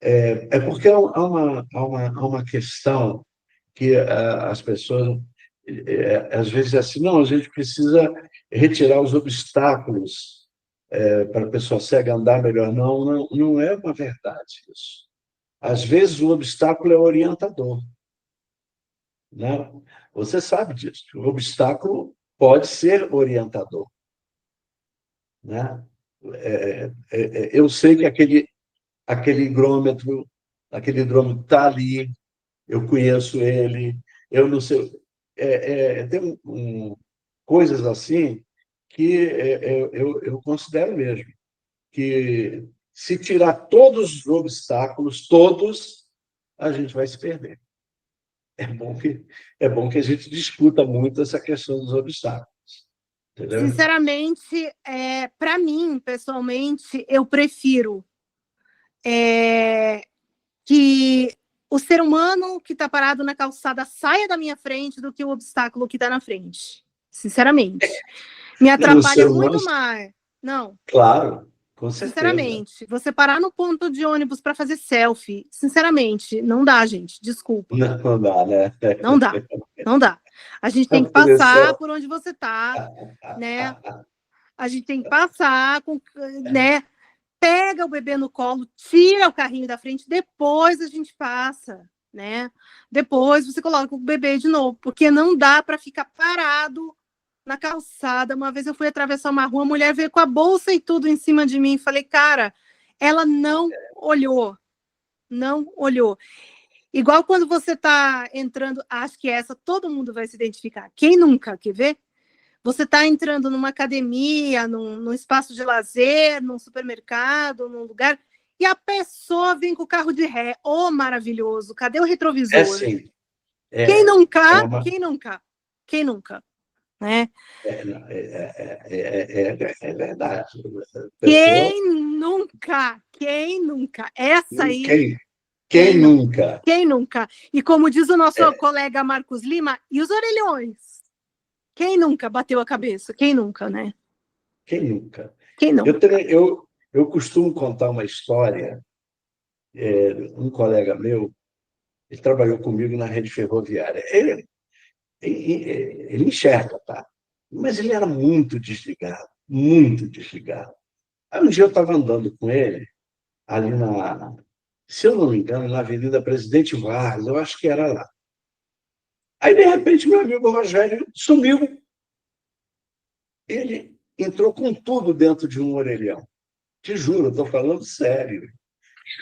é porque há uma questão que as pessoas, às vezes, assim, não, a gente precisa retirar os obstáculos para a pessoa cega andar melhor. Não é uma verdade isso. Às vezes, o obstáculo é orientador. Né? Você sabe disso. O obstáculo pode ser orientador. Né? Eu sei que aquele hidrômetro está ali, eu conheço ele, eu não sei. Tem coisas assim que eu considero mesmo que, se tirar todos os obstáculos, a gente vai se perder. É bom que a gente discuta muito essa questão dos obstáculos. Entendeu? Sinceramente, para mim, pessoalmente, eu prefiro que o ser humano que está parado na calçada saia da minha frente do que o obstáculo que está na frente. Sinceramente. Me atrapalha muito mais. Não. Claro, com certeza. Sinceramente, você parar no ponto de ônibus para fazer selfie, sinceramente, não dá, gente. Desculpa. Não dá, né? Não dá. Não dá. A gente tem que passar por onde você está, né? A gente tem que passar, né? Pega o bebê no colo, tira o carrinho da frente, depois a gente passa, né? Depois você coloca o bebê de novo, porque não dá para ficar parado na calçada. Uma vez eu fui atravessar uma rua, a mulher veio com a bolsa e tudo em cima de mim. Falei, cara, ela não olhou. Não olhou. Igual quando você está entrando, acho que essa todo mundo vai se identificar. Quem nunca, quer ver? Você está entrando numa academia, num espaço de lazer, num supermercado, num lugar, e a pessoa vem com o carro de ré. Oh, maravilhoso! Cadê o retrovisor? Sim. Quem nunca? Quem nunca? Quem nunca? Né? É verdade. Quem nunca? Quem nunca? Essa aí. Quem nunca? Quem nunca? E como diz o nosso colega Marcos Lima, e os orelhões? Quem nunca bateu a cabeça? Quem nunca, né? Quem nunca? Quem nunca? Eu costumo contar uma história. Um colega meu, ele trabalhou comigo na rede ferroviária. Ele enxerga, tá? Mas ele era muito desligado, muito desligado. Aí um dia eu estava andando com ele, ali se eu não me engano, na Avenida Presidente Vargas, eu acho que era lá. Aí, de repente, meu amigo Rogério sumiu. Ele entrou com tudo dentro de um orelhão. Te juro, estou falando sério.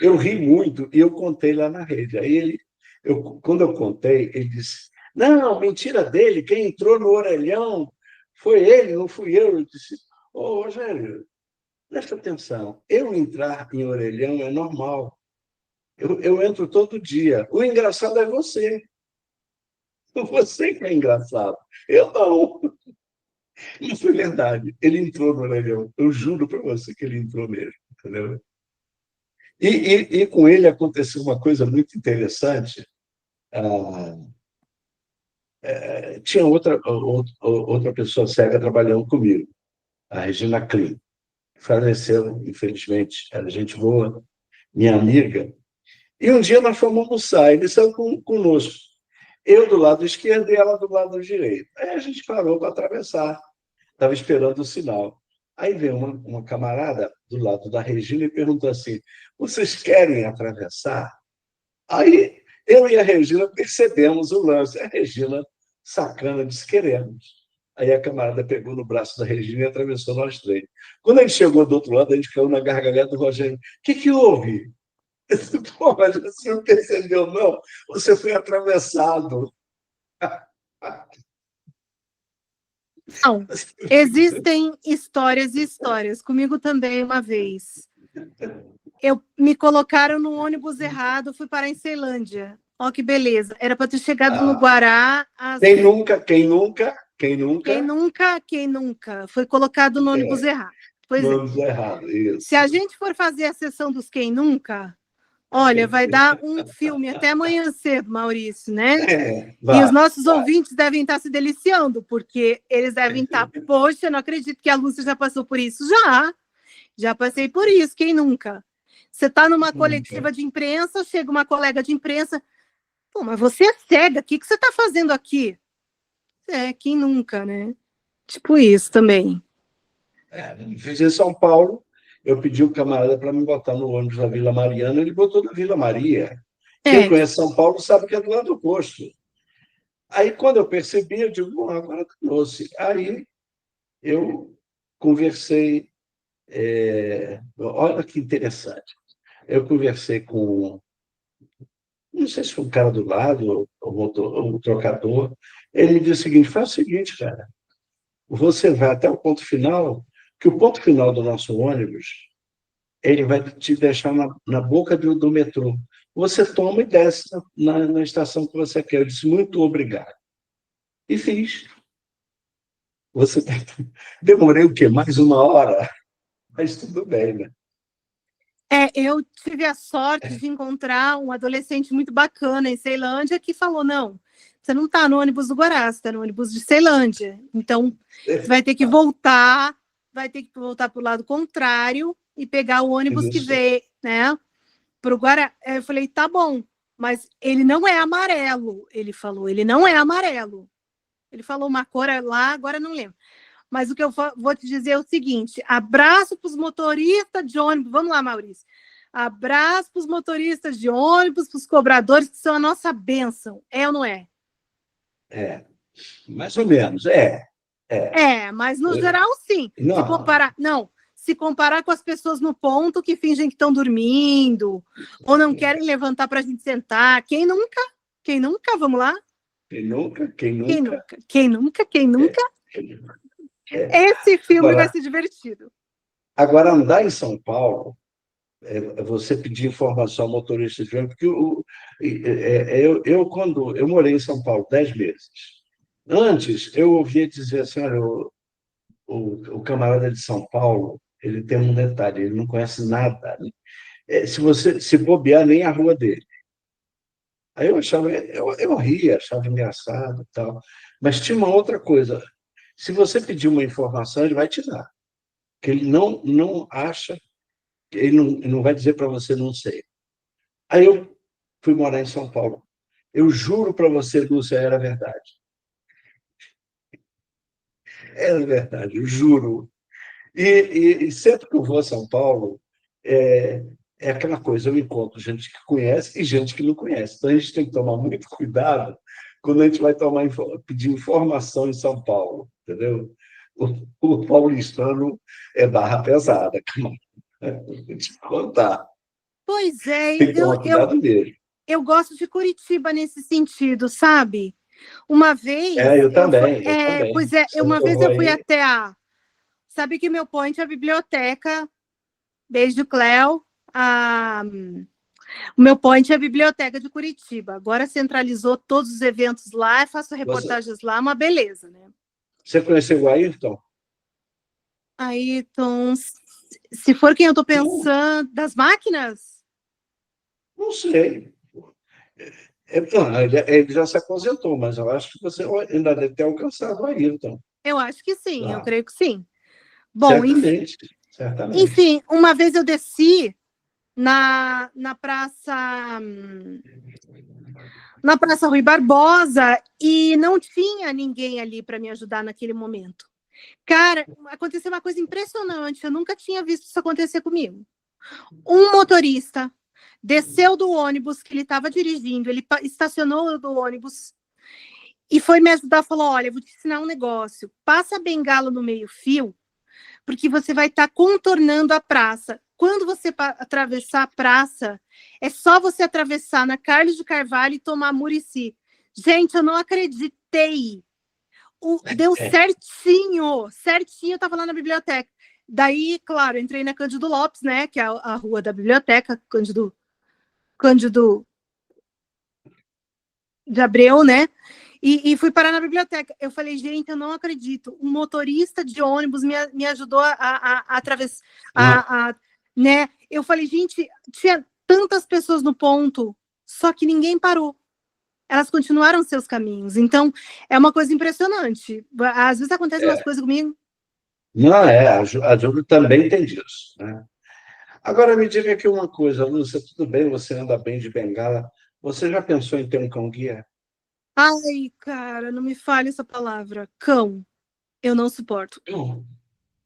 Eu ri muito e eu contei lá na rede. Aí quando eu contei, ele disse: Não, mentira dele, quem entrou no orelhão foi ele, não fui eu. Eu disse: Ô, Rogério, presta atenção, eu entrar em orelhão é normal. Eu entro todo dia. O engraçado é você. Você que é engraçado. Eu não. Não foi verdade. Ele entrou no orelhão. Eu juro para você que ele entrou mesmo. Entendeu? E com ele aconteceu uma coisa muito interessante. Tinha outra pessoa cega trabalhando comigo, a Regina Klim. Faleceu, infelizmente. Era gente boa, minha amiga. E um dia nós fomos almoçar, ele saiu conosco. Eu do lado esquerdo e ela do lado direito. Aí a gente parou para atravessar. Estava esperando o sinal. Aí veio uma camarada do lado da Regina e perguntou assim: Vocês querem atravessar? Aí eu e a Regina percebemos o lance. A Regina, sacana, disse: Queremos. Aí a camarada pegou no braço da Regina e atravessou nós três. Quando a gente chegou do outro lado, a gente caiu na gargalhada do Rogério. O que houve? Eu disse: Pô, mas você não percebeu, não? Você foi atravessado. Não, existem histórias e histórias. Comigo também, uma vez. Me colocaram no ônibus errado, fui parar em Ceilândia. Ó, que beleza. Era para ter chegado no Guará. Quem nunca, quem nunca, quem nunca? Quem nunca, quem nunca? Foi colocado no ônibus errado. Pois no é. ônibus errado, isso. Se a gente for fazer a sessão dos quem nunca, olha, vai dar um filme até amanhã cedo, Maurício, né? E os nossos ouvintes devem estar se deliciando, porque eles devem estar, poxa, não acredito que a Lúcia já passou por isso. Já passei por isso, quem nunca? Você está numa coletiva de imprensa, chega uma colega de imprensa, pô, mas você é cega, o que você está fazendo aqui? Quem nunca, né? Tipo isso também. Fiz em São Paulo, eu pedi o camarada para me botar no ônibus da Vila Mariana, ele botou na Vila Maria. Quem conhece São Paulo sabe que é do lado do posto. Aí, quando eu percebi, eu digo: Bom, agora danou-se. Aí, eu conversei. Olha que interessante. Eu conversei com, não sei se foi um cara do lado, ou um trocador. Ele me disse o seguinte: Faz o seguinte, cara, você vai até o ponto final, que o ponto final do nosso ônibus, ele vai te deixar na boca do metrô. Você toma e desce na estação que você quer. Eu disse: Muito obrigado. E fiz. Demorei o quê? Mais uma hora? Mas tudo bem, né? Eu tive a sorte de encontrar um adolescente muito bacana em Ceilândia que falou: Não, você não está no ônibus do Guará, você está no ônibus de Ceilândia. Então, você vai ter que voltar para o lado contrário e pegar o ônibus que veio, né, para o Guará. Eu falei: Tá bom, mas ele não é amarelo. Ele falou: Ele não é amarelo. Ele falou uma cor lá, agora não lembro. Mas o que eu vou te dizer é o seguinte: abraço para os motoristas de ônibus. Vamos lá, Maurício. Abraço para os motoristas de ônibus, para os cobradores, que são a nossa bênção. É ou não é? Mais ou menos, mas no geral, sim. Se comparar com as pessoas no ponto que fingem que estão dormindo, ou não querem levantar para a gente sentar. Quem nunca? Quem nunca? Vamos lá? Quem nunca? Quem nunca? Esse filme vai ser divertido. Agora, andar em São Paulo, você pedir informação ao motorista de ônibus, porque quando eu morei em São Paulo 10 meses, antes eu ouvia dizer assim: olha, o camarada de São Paulo, ele tem um detalhe, ele não conhece nada, né? Se você se bobear, nem a rua dele. Aí eu ria, achava engraçado e tal. Mas tinha uma outra coisa: se você pedir uma informação, ele vai te dar. Que ele não acha Ele não vai dizer para você, não sei. Aí eu fui morar em São Paulo. Eu juro para você, Lúcia, era verdade. Era verdade, eu juro. E sempre que eu vou a São Paulo, é aquela coisa, eu encontro gente que conhece e gente que não conhece. Então, a gente tem que tomar muito cuidado quando a gente vai pedir informação em São Paulo, entendeu? O paulistano é barra pesada, vou te contar. Pois é, Tem que tomar cuidado mesmo. eu gosto de Curitiba nesse sentido, sabe? Uma vez Eu também. pois é, Sempre uma que eu vez vou eu fui aí, até sabe que meu point é a biblioteca. Beijo, Cléo. O meu point é a biblioteca de Curitiba. Agora centralizou todos os eventos lá, faço reportagens lá, uma beleza, né? Você conheceu o Ayrton? Ayrton, se for quem eu estou pensando, das máquinas? Não sei. Ele já se aposentou, mas eu acho que você ainda deve ter alcançado o Ayrton. Eu acho que sim, eu Lá. creio que sim. Bom, Certamente, certamente. enfim, uma vez eu desci na Praça Rui Barbosa e não tinha ninguém ali para me ajudar naquele momento. Cara, aconteceu uma coisa impressionante, eu nunca tinha visto isso acontecer comigo. Um motorista desceu do ônibus que ele estava dirigindo, ele estacionou do ônibus e foi me ajudar, falou, olha, eu vou te ensinar um negócio, passa a bengala no meio-fio, porque você vai estar contornando a praça. Quando você atravessar a praça, é só você atravessar na Carlos de Carvalho e tomar Murici. Gente, eu não acreditei. Deu certinho, certinho, eu estava lá na biblioteca. Daí, claro, entrei na Cândido Lopes, né, que é a rua da biblioteca, Cândido de Abreu, né, e fui parar na biblioteca. Eu falei, gente, eu não acredito. Um motorista de ônibus me ajudou a atravessar, né? Eu falei, gente, tinha tantas pessoas no ponto, só que ninguém parou. Elas continuaram seus caminhos. Então, é uma coisa impressionante. Às vezes acontecem umas coisas comigo. Não, a Júlia também tem disso, né? Agora, me diga aqui uma coisa, Lúcia, tudo bem, você anda bem de bengala. Você já pensou em ter um cão-guia? Ai, cara, não me fale essa palavra. Cão. Eu não suporto.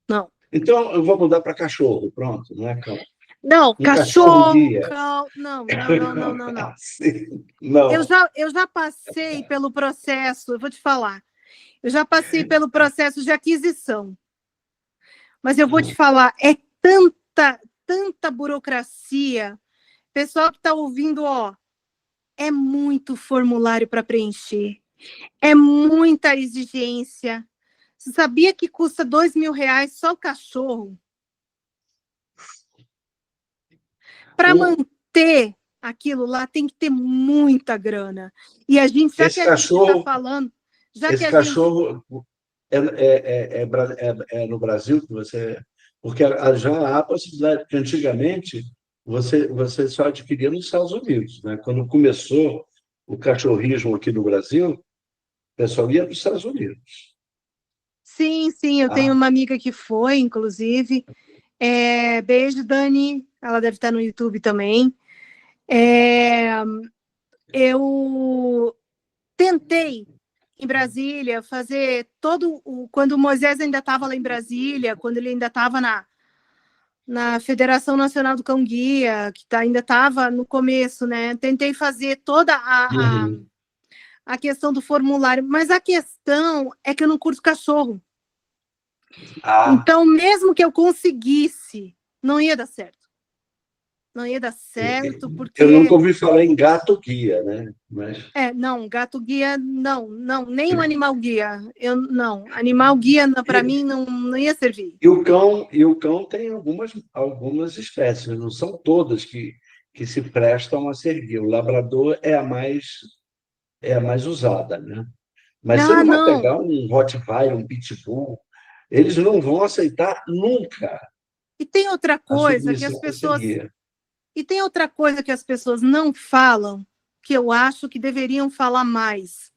Não. Então, eu vou mudar para cachorro, pronto, não é cão. Não, Um cachorro, cachorro-guia. cão. Não, não, não, não, não, não. Não. Eu já passei pelo processo, eu vou te falar. Eu já passei pelo processo de aquisição. Mas eu vou te falar, é tanta burocracia. Pessoal que está ouvindo, ó, é muito formulário para preencher. É muita exigência. Você sabia que custa R$2.000 só o cachorro? Para manter aquilo lá tem que ter muita grana. E a gente, já que a gente está falando, esse cachorro no Brasil que você, porque já há a possibilidade que antigamente você só adquiria nos Estados Unidos, né? Quando começou o cachorrismo aqui no Brasil, o pessoal ia para os Estados Unidos. Sim, sim, eu tenho uma amiga que foi, inclusive. Beijo, Dani. Ela deve estar no YouTube também. Eu tentei, em Brasília, fazer quando o Moisés ainda estava lá em Brasília, quando ele ainda estava na Federação Nacional do Cão Guia, que ainda estava no começo, né? Tentei fazer toda a questão do formulário, mas a questão é que eu não curto cachorro. Então, mesmo que eu conseguisse, não ia dar certo. Não ia dar certo, porque... Eu nunca ouvi falar em gato-guia, né? Não, gato-guia, não, nem um animal-guia. Não, animal-guia, para mim, não ia servir. E o cão tem algumas espécies, não são todas que se prestam a servir. O labrador é a mais usada, né? Mas você não vai pegar um Rottweiler, um Pitbull, eles não vão aceitar nunca. E tem outra coisa que as pessoas... E tem outra coisa que as pessoas não falam, que eu acho que deveriam falar mais.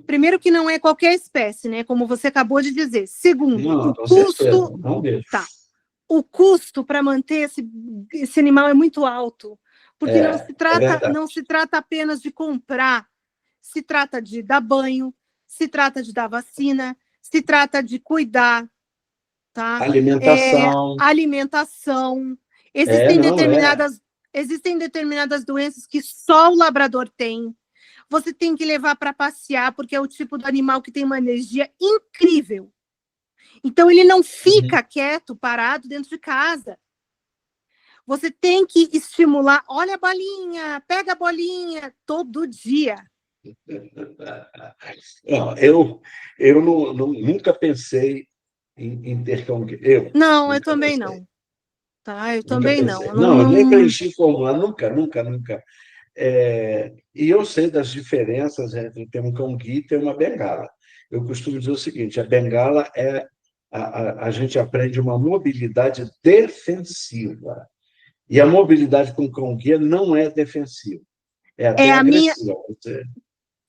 Primeiro, que não é qualquer espécie, né? Como você acabou de dizer. Segundo, o custo... Não mesmo. Tá. o custo para manter esse animal é muito alto, porque É verdade. não se trata apenas de comprar, se trata de dar banho, se trata de dar vacina, se trata de cuidar, tá? Alimentação. Alimentação. É, Existem não é. existem determinadas doenças que só o labrador tem. Você tem que levar para passear, porque é o tipo do animal que tem uma energia incrível. Então, ele não Uhum. fica quieto, parado dentro de casa. Você tem que estimular. Olha a bolinha, pega a bolinha, todo dia. Não, eu nunca pensei em ter cão guia. Eu Não, eu nunca também pensei. não. Tá? Eu Nunca também pensei. não. Não, Não, nem para não... encher formular, nunca, nunca, nunca. E eu sei das diferenças entre ter um cão guia e ter uma bengala. Eu costumo dizer o seguinte: a bengala a gente aprende uma mobilidade defensiva. E a mobilidade com cão guia não é defensiva, é É até a minha. agressiva.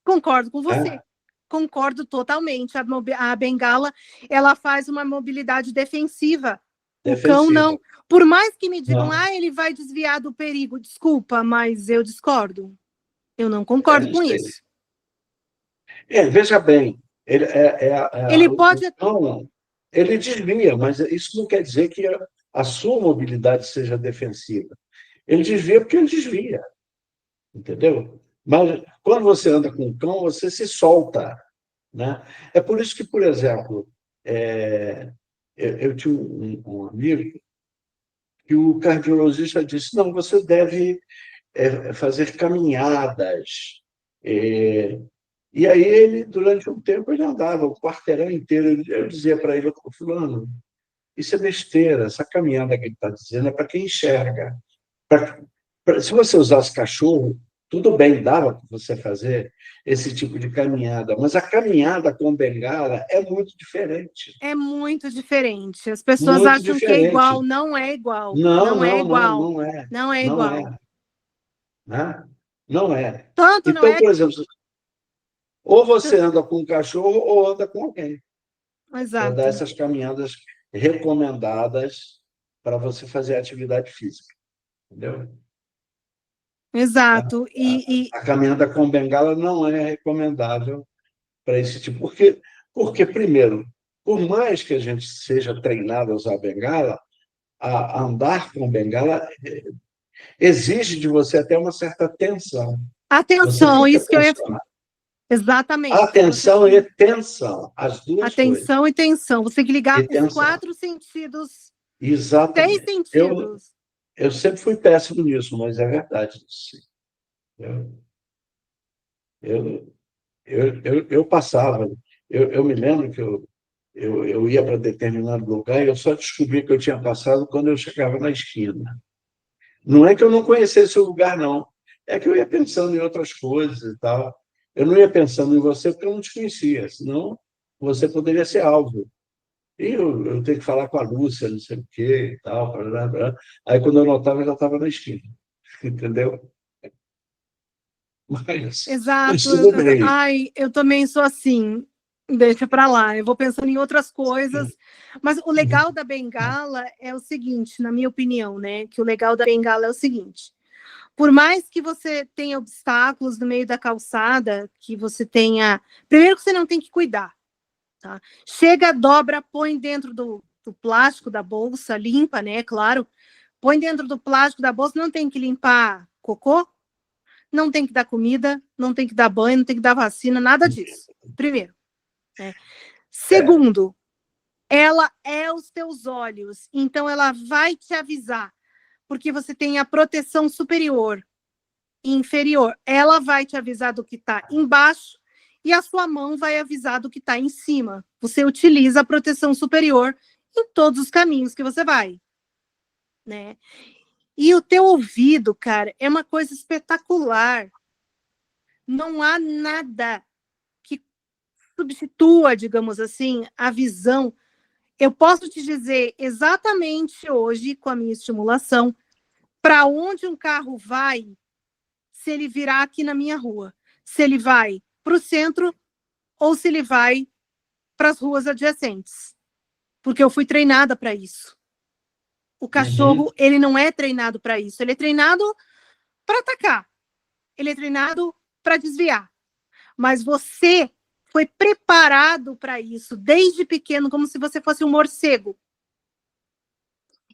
Concordo com você. Né? Concordo totalmente. A bengala, ela faz uma mobilidade defensiva. O cão Defensiva. não. Por mais que me digam, Não, ele vai desviar do perigo. Desculpa, mas eu discordo. Eu não concordo não com sei. isso. Veja bem, Ele o pode. cão ele desvia, mas isso não quer dizer que a sua mobilidade seja defensiva. Ele desvia porque ele desvia, entendeu? Mas quando você anda com o cão, você se solta, né? É por isso que, por exemplo, eu tinha um amigo que o cardiologista disse: não, você deve fazer caminhadas. É, e aí ele, durante um tempo, ele andava o quarteirão inteiro. Eu dizia para ele: fulano, isso é besteira, essa caminhada que ele está dizendo é para quem enxerga. Se você usasse cachorro, tudo bem, dava para você fazer esse tipo de caminhada, mas a caminhada com bengala é muito diferente. É muito diferente. As pessoas Muito acham que é igual, diferente. não é igual. Não, Não é não, não, igual. não é. Não é Não igual. é. Né? Não é. Tanto não Então, é. por exemplo, ou você anda com um cachorro ou anda com alguém, para dar Exato. essas caminhadas recomendadas para você fazer atividade física. Entendeu? Exato. A caminhada com bengala não é recomendável para esse tipo. Porque, primeiro, por mais que a gente seja treinado a usar bengala, a andar com bengala exige de você até uma certa tensão. Você atenção, fica isso que eu ia. tensionado. Exatamente. Você Atenção e tensão, as duas coisas. atenção e tensão. Você tem que E ligar os tensão. 4 sentidos, 6 Exatamente. sentidos. Eu sempre fui péssimo nisso, mas é verdade. Sim. Eu, eu passava. Eu me lembro que eu ia para determinado lugar e eu só descobri que eu tinha passado quando eu chegava na esquina. Não é que eu não conhecesse o lugar, não. É que eu ia pensando em outras coisas e tal. Eu não ia pensando em você porque eu não te conhecia, senão você poderia ser alvo. E eu tenho que falar com a Lúcia, não sei o quê e tal. Blá, blá, blá. Aí, quando eu notava, eu já estava na esquina. Entendeu? Mas Exato. tudo bem. Ai, eu também sou assim. Deixa para lá. Eu vou pensando em outras coisas. Mas o legal da bengala é o seguinte, na minha opinião, né? Que o legal da bengala é o seguinte: por mais que você tenha obstáculos no meio da calçada, que você tenha. Primeiro que você não tem que cuidar, tá? Chega, dobra, põe dentro do plástico da bolsa, limpa, né? Claro. Põe dentro do plástico da bolsa, não tem que limpar cocô, não tem que dar comida, não tem que dar banho, não tem que dar vacina, nada disso. Primeiro, né? É, Segundo, ela é os teus olhos, então ela vai te avisar, porque você tem a proteção superior e inferior. Ela vai te avisar do que está embaixo e a sua mão vai avisar do que está em cima. Você utiliza a proteção superior em todos os caminhos que você vai, né? E o teu ouvido, cara, é uma coisa espetacular. Não há nada que substitua, digamos assim, a visão. Eu posso te dizer exatamente hoje, com a minha estimulação, para onde um carro vai se ele virar aqui na minha rua. Se ele vai para o centro ou se ele vai para as ruas adjacentes. Porque eu fui treinada para isso. O cachorro, ele não é treinado para isso. Ele é treinado para atacar. Ele é treinado para desviar. Mas você foi preparado para isso desde pequeno, como se você fosse um morcego.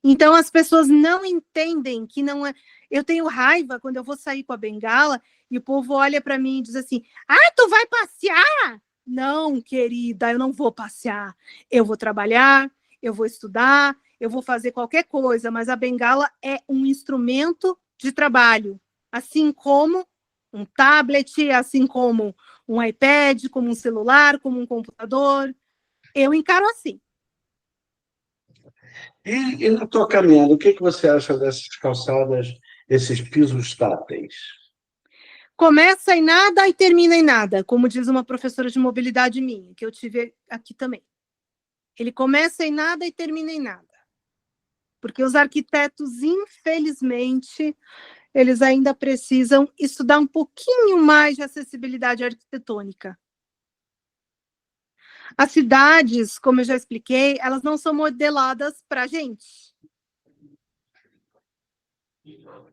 Então, as pessoas não entendem que não é... Eu tenho raiva quando eu vou sair com a bengala e o povo olha para mim e diz assim, tu vai passear? Não, querida, eu não vou passear. Eu vou trabalhar, eu vou estudar, eu vou fazer qualquer coisa, mas a bengala é um instrumento de trabalho, assim como um tablet, assim como um iPad, como um celular, como um computador. Eu encaro assim. E na tua caminhada, o que você acha dessas calçadas, esses pisos táteis? Começa em nada e termina em nada, como diz uma professora de mobilidade minha, que eu tive aqui também. Ele começa em nada e termina em nada. Porque os arquitetos, infelizmente, eles ainda precisam estudar um pouquinho mais de acessibilidade arquitetônica. As cidades, como eu já expliquei, elas não são modeladas para a gente.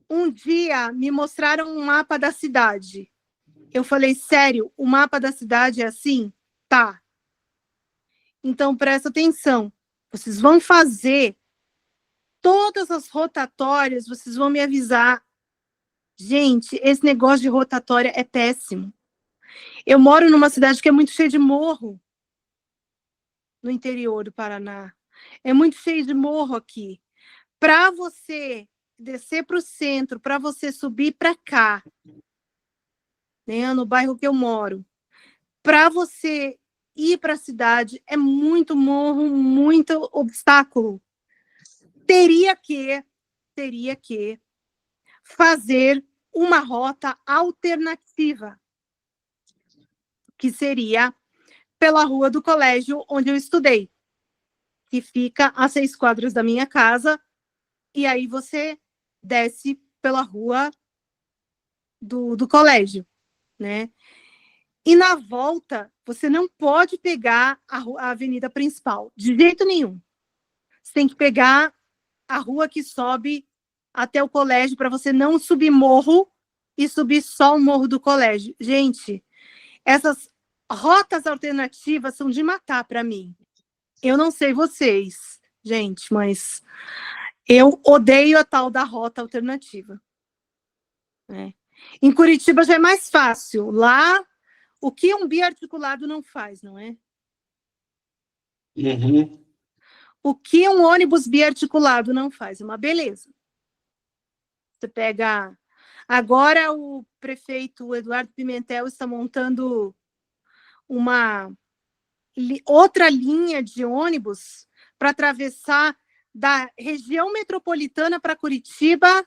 Um dia me mostraram um mapa da cidade. Eu falei, sério, o mapa da cidade é assim? Tá. Então, presta atenção. Vocês vão fazer todas as rotatórias, vocês vão me avisar. Gente, esse negócio de rotatória é péssimo. Eu moro numa cidade que é muito cheia de morro, no interior do Paraná. É muito cheio de morro aqui. Para você descer para o centro, para você subir para cá, né, no bairro que eu moro, para você ir para a cidade, é muito morro, muito obstáculo. Teria que fazer uma rota alternativa, que seria pela rua do colégio onde eu estudei, que fica a 6 quadras da minha casa, e aí você desce pela rua do colégio, né? E na volta, você não pode pegar a avenida principal, de jeito nenhum. Você tem que pegar a rua que sobe até o colégio, para você não subir morro e subir só o morro do colégio. Gente, essas rotas alternativas são de matar para mim. Eu não sei vocês, gente, mas eu odeio a tal da rota alternativa. Né? Em Curitiba já é mais fácil. Lá, o que um biarticulado não faz, não é? Uhum. O que um ônibus biarticulado não faz? É uma beleza. Você pega... Agora o prefeito Eduardo Pimentel está montando uma outra linha de ônibus para atravessar da região metropolitana para Curitiba,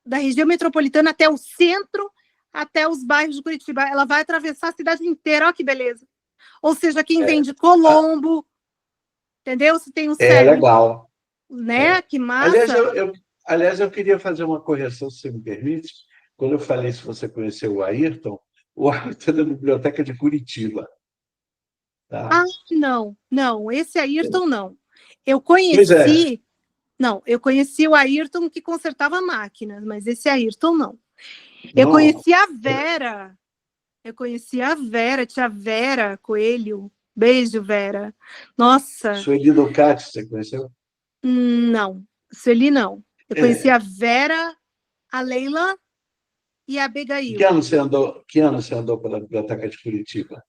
da região metropolitana até o centro, até os bairros de Curitiba. Ela vai atravessar a cidade inteira, olha que beleza. Ou seja, quem vem de Colombo, entendeu? Se tem o Célio, legal. né? Que Aliás, massa. aliás, eu queria fazer uma correção, se você me permite. Quando eu falei se você conheceu o Ayrton é da Biblioteca de Curitiba. Tá? Não, esse Ayrton não. Eu Pois é. conheci, não, eu conheci o Ayrton que consertava máquinas, mas esse Ayrton não. Eu Não, conheci a Vera. Tia Vera Coelho. Beijo, Vera. Nossa, Sueli Ducati, você conheceu? não, Sueli não. Eu conheci É. a Vera, a Leila e a Abigail. Que ano você andou pela Biblioteca de Curitiba?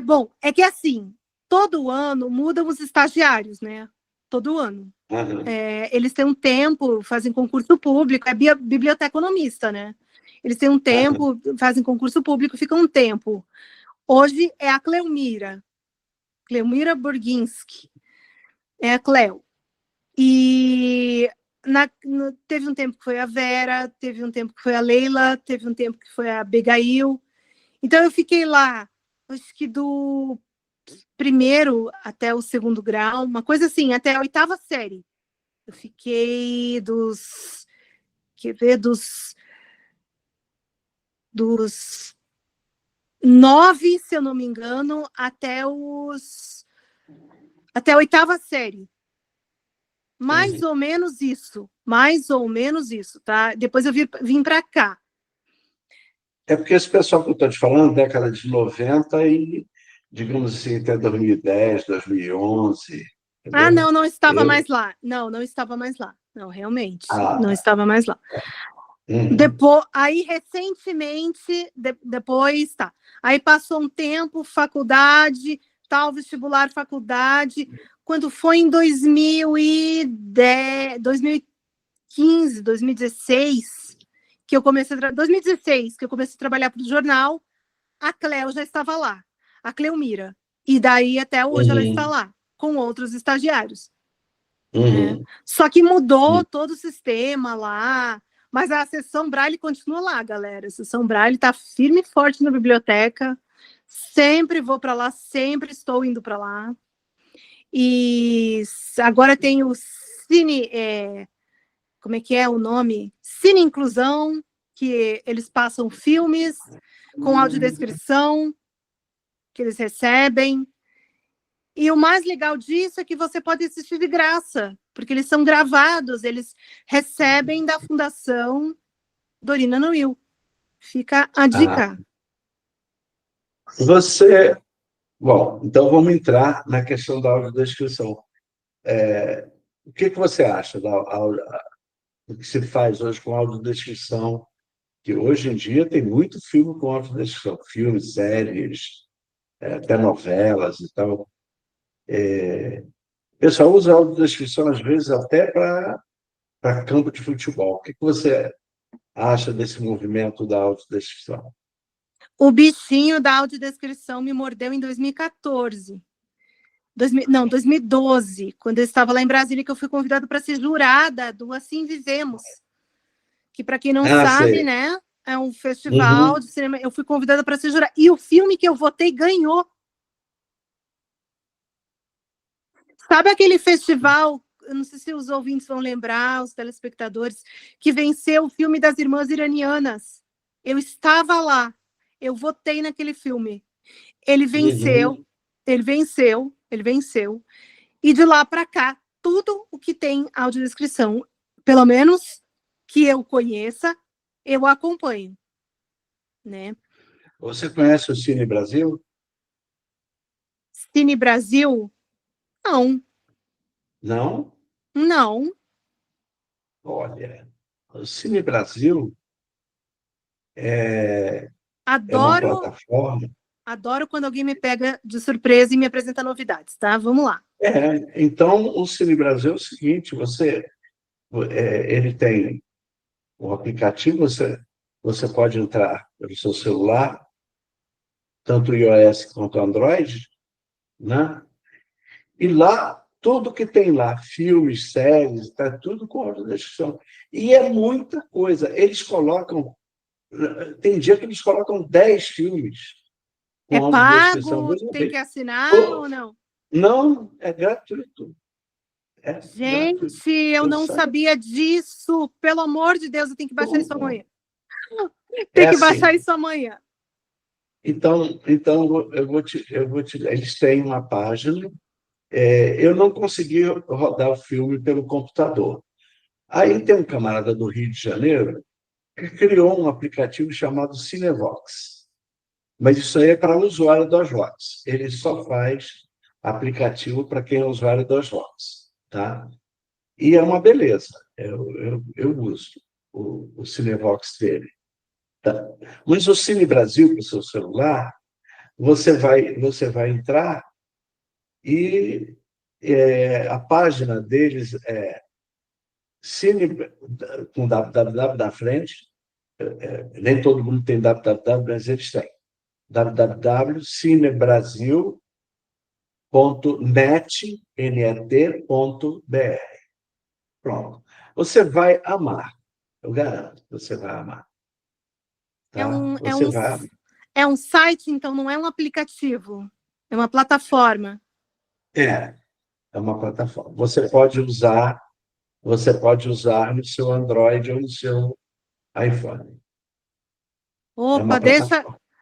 Bom, é que assim, todo ano mudam os estagiários, né? Todo ano. Uhum. Eles têm um tempo, fazem concurso público, é biblioteconomista, né? Eles têm um tempo, fazem concurso público, ficam um tempo. Hoje é a Cleumira Burginski, é a Cleo. E teve um tempo que foi a Vera, teve um tempo que foi a Leila, teve um tempo que foi a Abigail. Então eu fiquei lá, acho que do primeiro até o segundo grau, uma coisa assim, até a 8ª série. Eu fiquei dos 9, se eu não me engano, até a 8ª série. Mais ou menos isso. Mais ou menos isso, tá? Depois eu vim para cá. É porque esse pessoal que eu estou te falando, década de 90 e, digamos assim, até 2010, 2011. Ah, Entendeu? não estava mais lá. Não estava mais lá. Não, realmente, não Tá. estava mais lá. Depois, aí, recentemente, depois, tá. Aí passou um tempo, faculdade, tal, vestibular, faculdade. Quando foi em 2010, 2015, 2016, que eu comecei a 2016, que eu comecei a trabalhar para o jornal, a Cleo já estava lá, a Cleomira. E daí, até hoje, ela está lá, com outros estagiários. Né? Só que mudou todo o sistema lá, mas a sessão Braille continua lá, galera. A sessão Braille está firme e forte na biblioteca. Sempre vou para lá, sempre estou indo para lá. E agora tem o Cine, como é que é o nome? Cine Inclusão, que eles passam filmes com audiodescrição, que eles recebem. E o mais legal disso é que você pode assistir de graça, porque eles são gravados, eles recebem da Fundação Dorina Nuil. Fica a dica. Bom, então vamos entrar na questão da audiodescrição. O que você acha do que se faz hoje com audiodescrição? Que hoje em dia tem muito filme com audiodescrição, filmes, séries, até novelas e tal. O pessoal usa a audiodescrição, às vezes, até para campo de futebol. O que você acha desse movimento da audiodescrição? O bichinho da audiodescrição me mordeu em 2014. 2012, quando eu estava lá em Brasília, que eu fui convidada para ser jurada do Assim Vivemos. Que, para quem não sabe, sei. né, é um festival de cinema. Eu fui convidada para ser jurada. E o filme que eu votei ganhou. Sabe aquele festival, eu não sei se os ouvintes vão lembrar, os telespectadores, que venceu o filme das Irmãs Iranianas? Eu estava lá, eu votei naquele filme. Ele venceu, ele venceu. E de lá para cá, tudo o que tem audiodescrição, pelo menos que eu conheça, eu acompanho. Né? Você conhece o Cine Brasil? Cine Brasil? Não. Não? Não. Olha, o Cine Brasil é uma plataforma. Adoro quando alguém me pega de surpresa e me apresenta novidades, tá? Vamos lá. Então, o Cine Brasil é o seguinte, ele tem um aplicativo, você pode entrar pelo seu celular, tanto iOS quanto Android, né? E lá, tudo que tem lá, filmes, séries, está tudo com audiodescrição. E é muita coisa. Eles colocam... Tem dia que eles colocam 10 filmes com audiodescrição. Pago? Tem que assinar ou não? Não, é gratuito. Gente, gratuito. Eu não sabia disso. Pelo amor de Deus, eu tenho que baixar isso amanhã. Tem que baixar isso amanhã. Então eles têm uma página. Eu não consegui rodar o filme pelo computador. Aí tem um camarada do Rio de Janeiro que criou um aplicativo chamado Cinevox. Mas isso aí é para o usuário do Osvox. Ele só faz aplicativo para quem é usuário do Osvox. Tá? E é uma beleza. Eu uso o Cinevox dele. Tá? Mas o Cine Brasil, para o seu celular, você vai entrar e a página deles é Cine, com www na frente, nem todo mundo tem www, mas eles têm. www.cinebrasil.net.br. Pronto. Você vai amar. Eu garanto que você vai amar. Tá? É um site, então, não é um aplicativo. É uma plataforma. É uma plataforma. Você pode usar no seu Android ou no seu iPhone. Opa,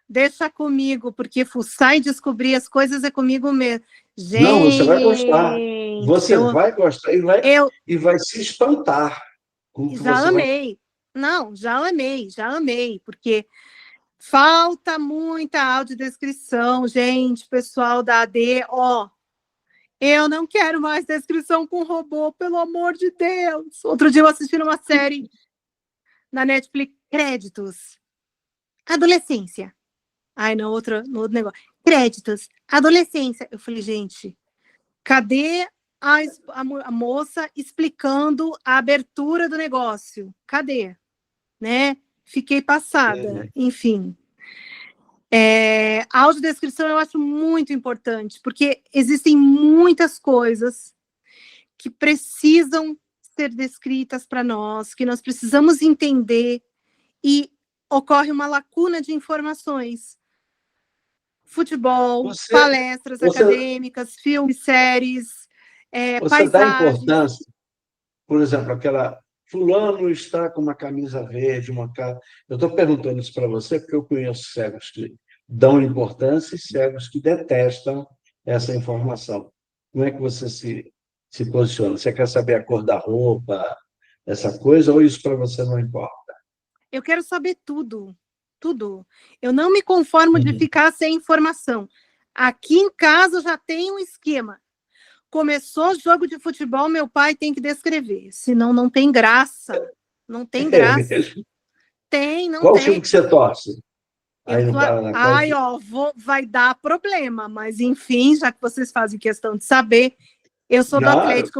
deixa comigo, porque fuçar e descobrir as coisas é comigo mesmo. Gente, não, você vai gostar. gente. Você vai gostar eu e vai se espantar com o que já você vai. amei. Não, já amei, porque falta muita audiodescrição, gente, pessoal da AD, ó. Eu não quero mais descrição com robô, pelo amor de Deus. Outro dia eu assisti uma série na Netflix, créditos, adolescência. Aí no outro negócio, créditos, adolescência. Eu falei, gente, cadê a moça explicando a abertura do negócio? Cadê? Né? Fiquei passada, enfim. A audiodescrição eu acho muito importante, porque existem muitas coisas que precisam ser descritas para nós, que nós precisamos entender, e ocorre uma lacuna de informações. Futebol, palestras Você, acadêmicas, filmes, séries, você dá paisagens. importância, por exemplo, aquela. Fulano está com uma camisa verde, Eu estou perguntando isso para você porque eu conheço cegos que dão importância e cegos que detestam essa informação. Como é que você se posiciona? Você quer saber a cor da roupa, essa coisa, ou isso para você não importa? Eu quero saber tudo, tudo. Eu não me conformo de ficar sem informação. Aqui em casa já tem um esquema. Começou jogo de futebol, meu pai tem que descrever, senão não tem graça. Não tem graça. Não Qual tem. time que você torce? Aí no Paraná. Vai dar problema, mas enfim, já que vocês fazem questão de saber, eu sou do Atlético.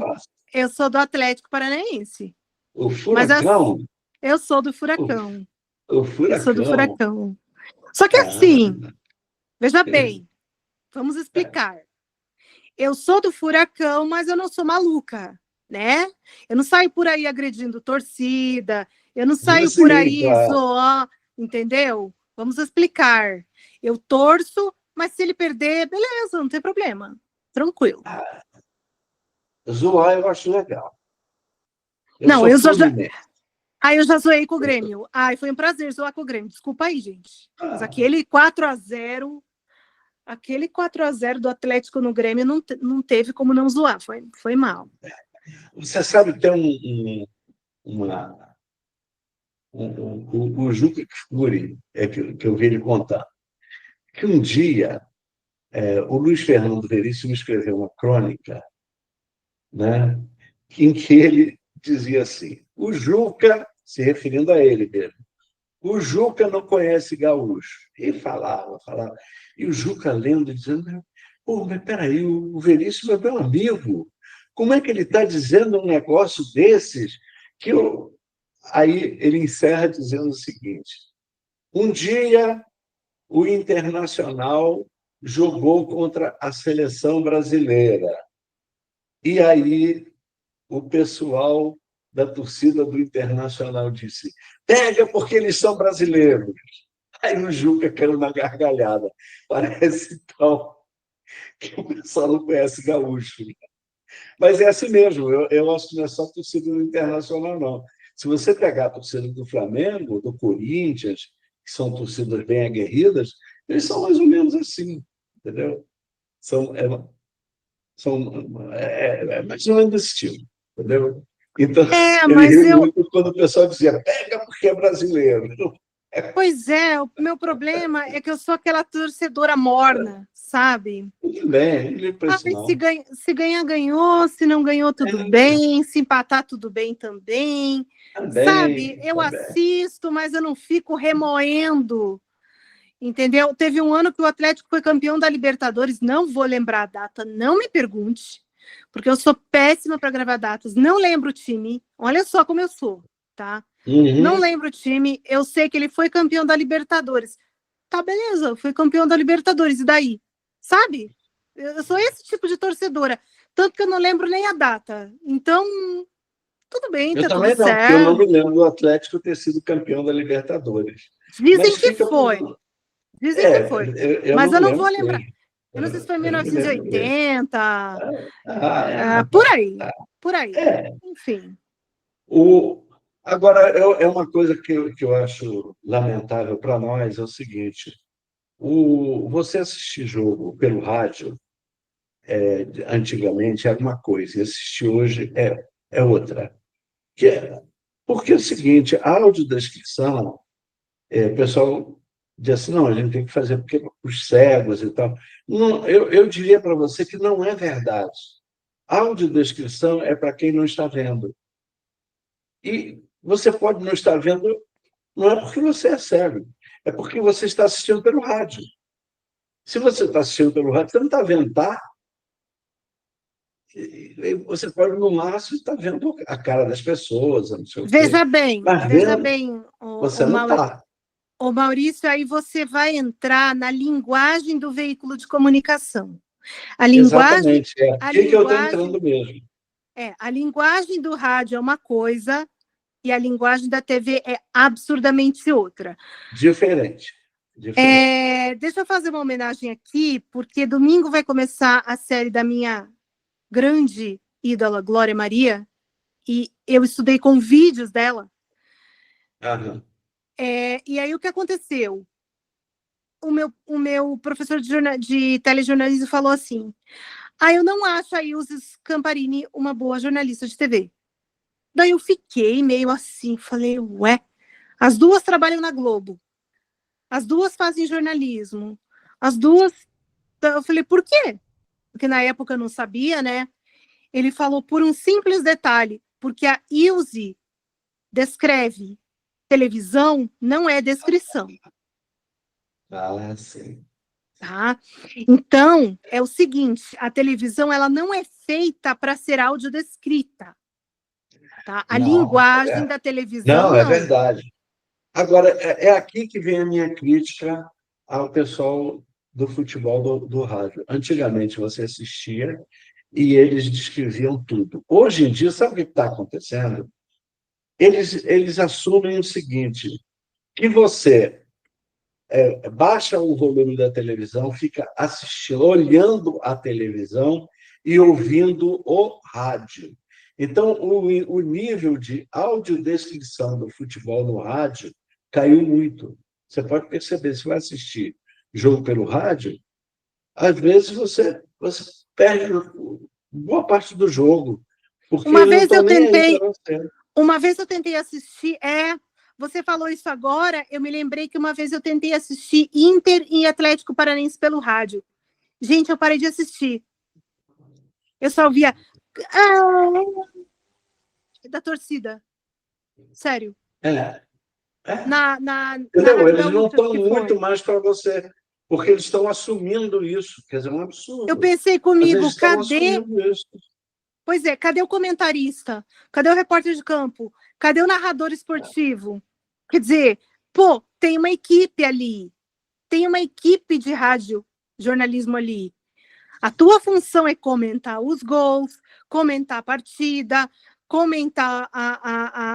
Eu sou do Atlético Paranaense. O Furacão? Mas eu sou do Furacão. O Furacão. Eu sou do Furacão. Só que assim, veja bem, vamos explicar. Eu sou do Furacão, mas eu não sou maluca, né? Eu não saio por aí agredindo torcida, eu não saio por aí zoando, entendeu? Vamos explicar. Eu torço, mas se ele perder, beleza, não tem problema. Tranquilo. Zoar eu acho legal. Eu já zoei com o Grêmio. Foi um prazer zoar com o Grêmio. Desculpa aí, gente. Mas aquele 4-0 do Atlético no Grêmio não teve como não zoar. Foi mal. Você sabe, tem o Juca Kfouri, que eu vi ele contar, que um dia o Luiz Fernando Veríssimo escreveu uma crônica, né, em que ele dizia assim: o Juca, se referindo a ele mesmo, o Juca não conhece gaúcho. E falava. E o Juca lendo, dizendo: pô, mas peraí, o Veríssimo é meu amigo. Como é que ele está dizendo um negócio desses? Aí ele encerra dizendo o seguinte: um dia o Internacional jogou contra a seleção brasileira. E aí o pessoal da torcida do Internacional disse: pega porque eles são brasileiros. Aí o Juca caiu na gargalhada. Parece, então, que o pessoal não conhece gaúcho. Mas é assim mesmo. Eu acho que não é só a torcida do Internacional, não. Se você pegar a torcida do Flamengo, do Corinthians, que são torcidas bem aguerridas, eles são mais ou menos assim, entendeu? É mais ou menos desse tipo, entendeu? Então, mas muito quando o pessoal dizia: pega porque é brasileiro. Pois é, o meu problema é que eu sou aquela torcedora morna, sabe? Tudo bem, se ganhar, ganhou, se não ganhou, tudo bem, se empatar, tudo bem também. Sabe? Eu assisto, mas eu não fico remoendo, entendeu? Teve um ano que o Atlético foi campeão da Libertadores, não vou lembrar a data, não me pergunte, porque eu sou péssima para gravar datas, não lembro o time, olha só como eu sou, tá? Não lembro o time, eu sei que ele foi campeão da Libertadores. Tá, beleza, foi campeão da Libertadores, e daí? Sabe? Eu sou esse tipo de torcedora, tanto que eu não lembro nem a data. Então, tudo bem, tá tudo certo. Eu não me lembro do Atlético ter sido campeão da Libertadores. Dizem que foi. Mas eu não vou lembrar. Eu não sei se foi em 1980. Por aí. Enfim. Agora, é uma coisa que eu acho lamentável para nós, é o seguinte: você assistir jogo pelo rádio antigamente era uma coisa, e assistir hoje é outra. Porque é o seguinte, a audiodescrição, o pessoal diz assim, não, a gente tem que fazer porque os cegos e tal. Não, eu diria para você que não é verdade. A audiodescrição é para quem não está vendo. E você pode não estar vendo, não é porque você é cego, é porque você está assistindo pelo rádio. Se você está assistindo pelo rádio, você não está vendo, tá? Você pode, no máximo, estar vendo a cara das pessoas, não sei o quê. Veja bem, Mas veja vendo, bem, você não está. Ô Maurício, aí você vai entrar na linguagem do veículo de comunicação. A linguagem, Exatamente, é aqui que eu estou entrando mesmo. A linguagem do rádio é uma coisa e a linguagem da TV é absurdamente outra. Diferente. Deixa eu fazer uma homenagem aqui, porque domingo vai começar a série da minha grande ídola, Glória Maria, e eu estudei com vídeos dela. Aham. E aí o que aconteceu? O meu professor de telejornalismo falou assim, eu não acho a Ilse Scamparini uma boa jornalista de TV. Daí eu fiquei meio assim, falei, ué, as duas trabalham na Globo, as duas fazem jornalismo, as duas... Eu falei, por quê? Porque na época eu não sabia, né? Ele falou por um simples detalhe, porque a Ilse descreve televisão, não é descrição. Ah, sim. Tá? Então, é o seguinte, a televisão ela não é feita para ser audiodescrita. Tá? A linguagem da televisão não. É verdade. Agora, é aqui que vem a minha crítica ao pessoal do futebol do rádio. Antigamente você assistia e eles descreviam tudo. Hoje em dia, sabe o que está acontecendo? Eles assumem o seguinte, que você baixa o volume da televisão, fica assistindo, olhando a televisão e ouvindo o rádio. Então, o nível de audiodescrição do futebol no rádio caiu muito. Você pode perceber, se vai assistir jogo pelo rádio, às vezes você perde boa parte do jogo, porque uma vez eu tentei assistir, você falou isso agora, eu me lembrei que uma vez eu tentei assistir Inter e Atlético Paranaense pelo rádio. Gente, eu parei de assistir. Eu só ouvia da torcida. Sério. Entendeu? Eles não estão muito mais para você, porque eles estão assumindo isso. Quer dizer, é um absurdo. Eu pensei comigo, cadê? Pois é, cadê o comentarista? Cadê o repórter de campo? Cadê o narrador esportivo? Quer dizer, tem uma equipe ali. Tem uma equipe de rádio jornalismo ali. A tua função é comentar os gols, comentar a partida, comentar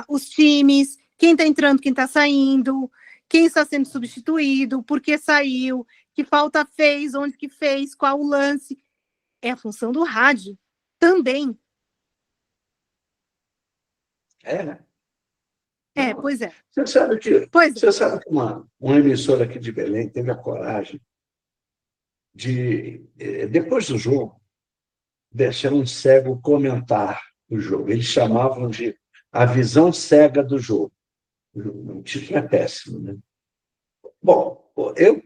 os times, quem está entrando, quem está saindo, quem está sendo substituído, por que saiu, que falta fez, onde que fez, qual o lance. É a função do rádio também. Pois é. Você sabe que uma emissora aqui de Belém teve a coragem de, depois do jogo, deixar um cego comentar o jogo. Eles chamavam de a visão cega do jogo. O título é péssimo, né? Bom,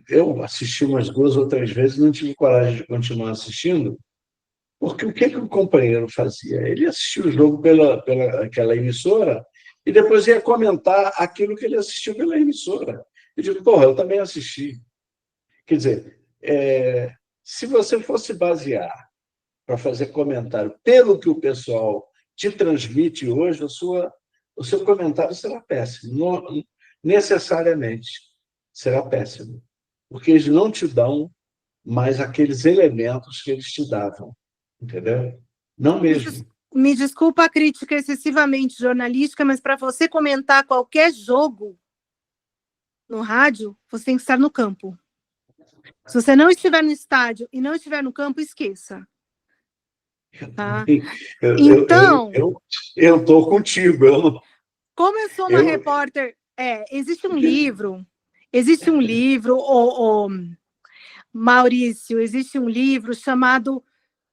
eu assisti umas 2 ou 3 vezes e não tive coragem de continuar assistindo, porque o que o companheiro fazia? Ele assistia o jogo pela aquela emissora e depois ia comentar aquilo que ele assistiu pela emissora. Eu digo, eu também assisti. Quer dizer, se você fosse basear para fazer comentário pelo que o pessoal te transmite hoje, o seu comentário será péssimo. Não, necessariamente será péssimo. Porque eles não te dão mais aqueles elementos que eles te davam. Entendeu? Não mesmo. Me desculpa a crítica excessivamente jornalística, mas para você comentar qualquer jogo no rádio, você tem que estar no campo. Se você não estiver no estádio e não estiver no campo, esqueça. Tá? Então... Eu estou contigo. Como eu sou uma repórter... existe um livro, Maurício, existe um livro chamado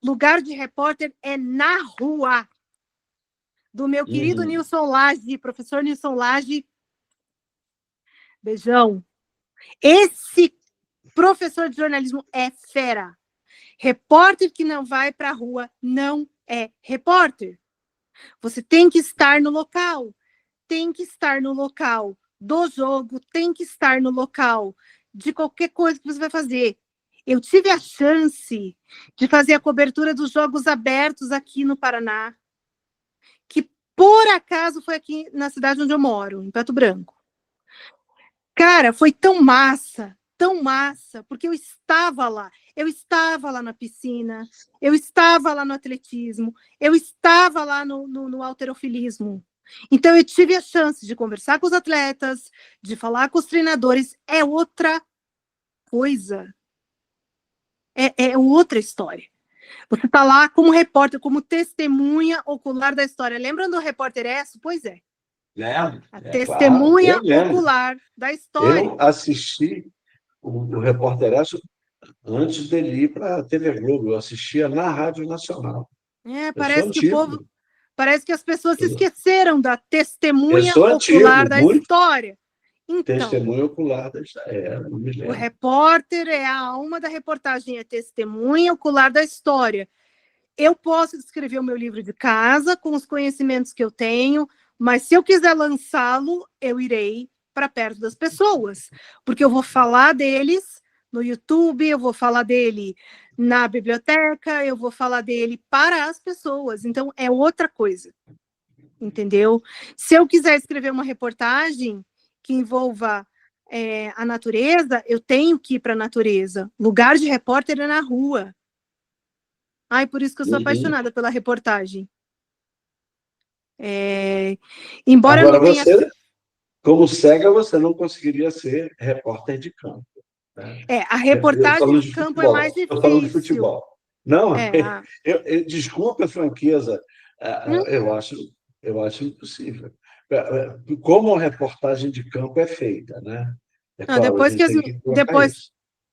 Lugar de repórter é na rua. Do meu querido Nilson Lage, professor Nilson Lage. Beijão. Esse professor de jornalismo é fera. Repórter que não vai para a rua não é repórter. Você tem que estar no local. Tem que estar no local do jogo, tem que estar no local de qualquer coisa que você vai fazer. Eu tive a chance de fazer a cobertura dos Jogos Abertos aqui no Paraná, que por acaso foi aqui na cidade onde eu moro, em Pato Branco. Cara, foi tão massa, porque eu estava lá na piscina, eu estava lá no atletismo, eu estava lá no halterofilismo. Então, eu tive a chance de conversar com os atletas, de falar com os treinadores. É outra coisa. É outra história. Você está lá como repórter, como testemunha ocular da história. Lembram do Repórter ESSO? Pois é. A testemunha ocular da história. Eu assisti o Repórter ESSO antes dele ir para a TV Globo. Eu assistia na Rádio Nacional. Parece que as pessoas se esqueceram da testemunha ocular da história. Então, testemunha ocular da história. Não me lembro. O repórter é a alma da reportagem, é testemunha ocular da história. Eu posso escrever o meu livro de casa com os conhecimentos que eu tenho, mas se eu quiser lançá-lo, eu irei para perto das pessoas, porque eu vou falar deles no YouTube, eu vou falar dele na biblioteca, eu vou falar dele para as pessoas. Então, é outra coisa, entendeu? Se eu quiser escrever uma reportagem que envolva a natureza, eu tenho que ir para a natureza. Lugar de repórter é na rua. Ai, por isso que eu sou apaixonada pela reportagem. Embora agora, eu não tenha... como cega, você não conseguiria ser repórter de campo. Né? A reportagem de campo é mais difícil. Estou falando de futebol. Não, desculpa a franqueza, eu acho impossível. Como a reportagem de campo é feita, né? Claro,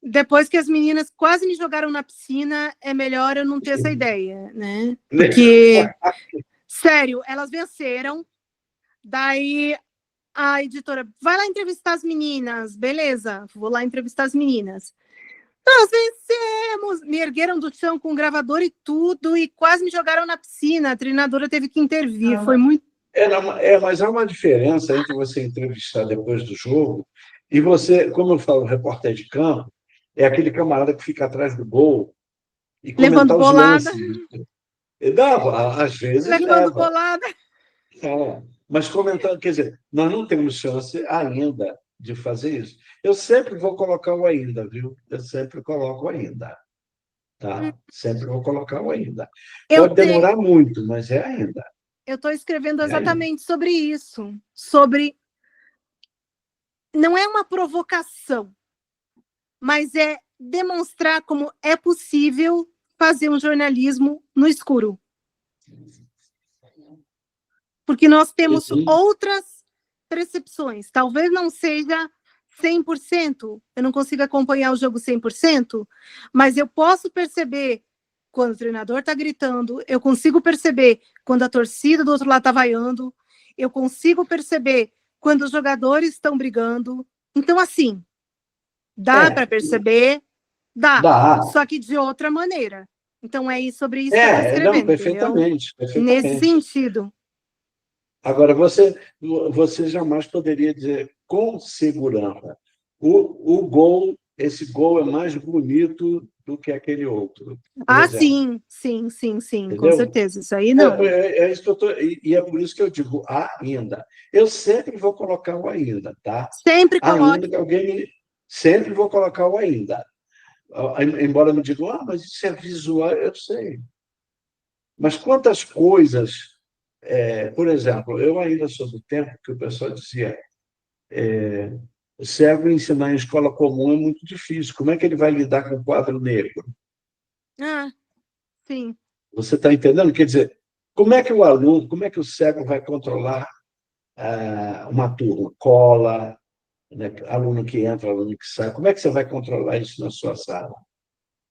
depois que as meninas quase me jogaram na piscina, é melhor eu não ter essa ideia, né? Porque, sério, elas venceram, daí a editora, vai lá entrevistar as meninas, beleza, vou lá entrevistar as meninas. Nós vencemos! Me ergueram do chão com gravador e tudo, e quase me jogaram na piscina, a treinadora teve que intervir, foi muito... Mas há uma diferença entre você entrevistar depois do jogo e você, como eu falo, repórter de campo, é aquele camarada que fica atrás do gol e levando comentar os bolada. lances. Às vezes levando bolada. Mas comentar, quer dizer, nós não temos chance ainda de fazer isso. Eu sempre vou colocar o ainda, viu? Eu sempre coloco o ainda. Tá? Sempre vou colocar o ainda. Pode demorar muito, mas é ainda. Eu estou escrevendo exatamente sobre isso. Sobre... Não é uma provocação, mas é demonstrar como é possível fazer um jornalismo no escuro. Porque nós temos outras percepções. Talvez não seja 100%, eu não consigo acompanhar o jogo 100%, mas eu posso perceber quando o treinador está gritando, eu consigo perceber quando a torcida do outro lado está vaiando, eu consigo perceber quando os jogadores estão brigando. Então, assim, dá para perceber? Dá, só que de outra maneira. Então, é sobre isso que eu estou escrevendo. Não, perfeitamente. Nesse sentido. Agora, você jamais poderia dizer com segurança o gol, esse gol é mais bonito do que aquele outro. Sim, com certeza. Isso aí não. É isso que eu tô, e é por isso que eu digo ainda. Eu sempre vou colocar o ainda, tá? Sempre coloque. Sempre vou colocar o ainda. Embora me digam, mas isso é visual, eu sei. Mas quantas coisas... por exemplo, eu ainda sou do tempo que o pessoal dizia cego ensinar em escola comum é muito difícil. Como é que ele vai lidar com o quadro negro? Sim. Você está entendendo? Quer dizer, como é que o cego vai controlar uma turma? Cola, né? Aluno que entra, aluno que sai. Como é que você vai controlar isso na sua sala?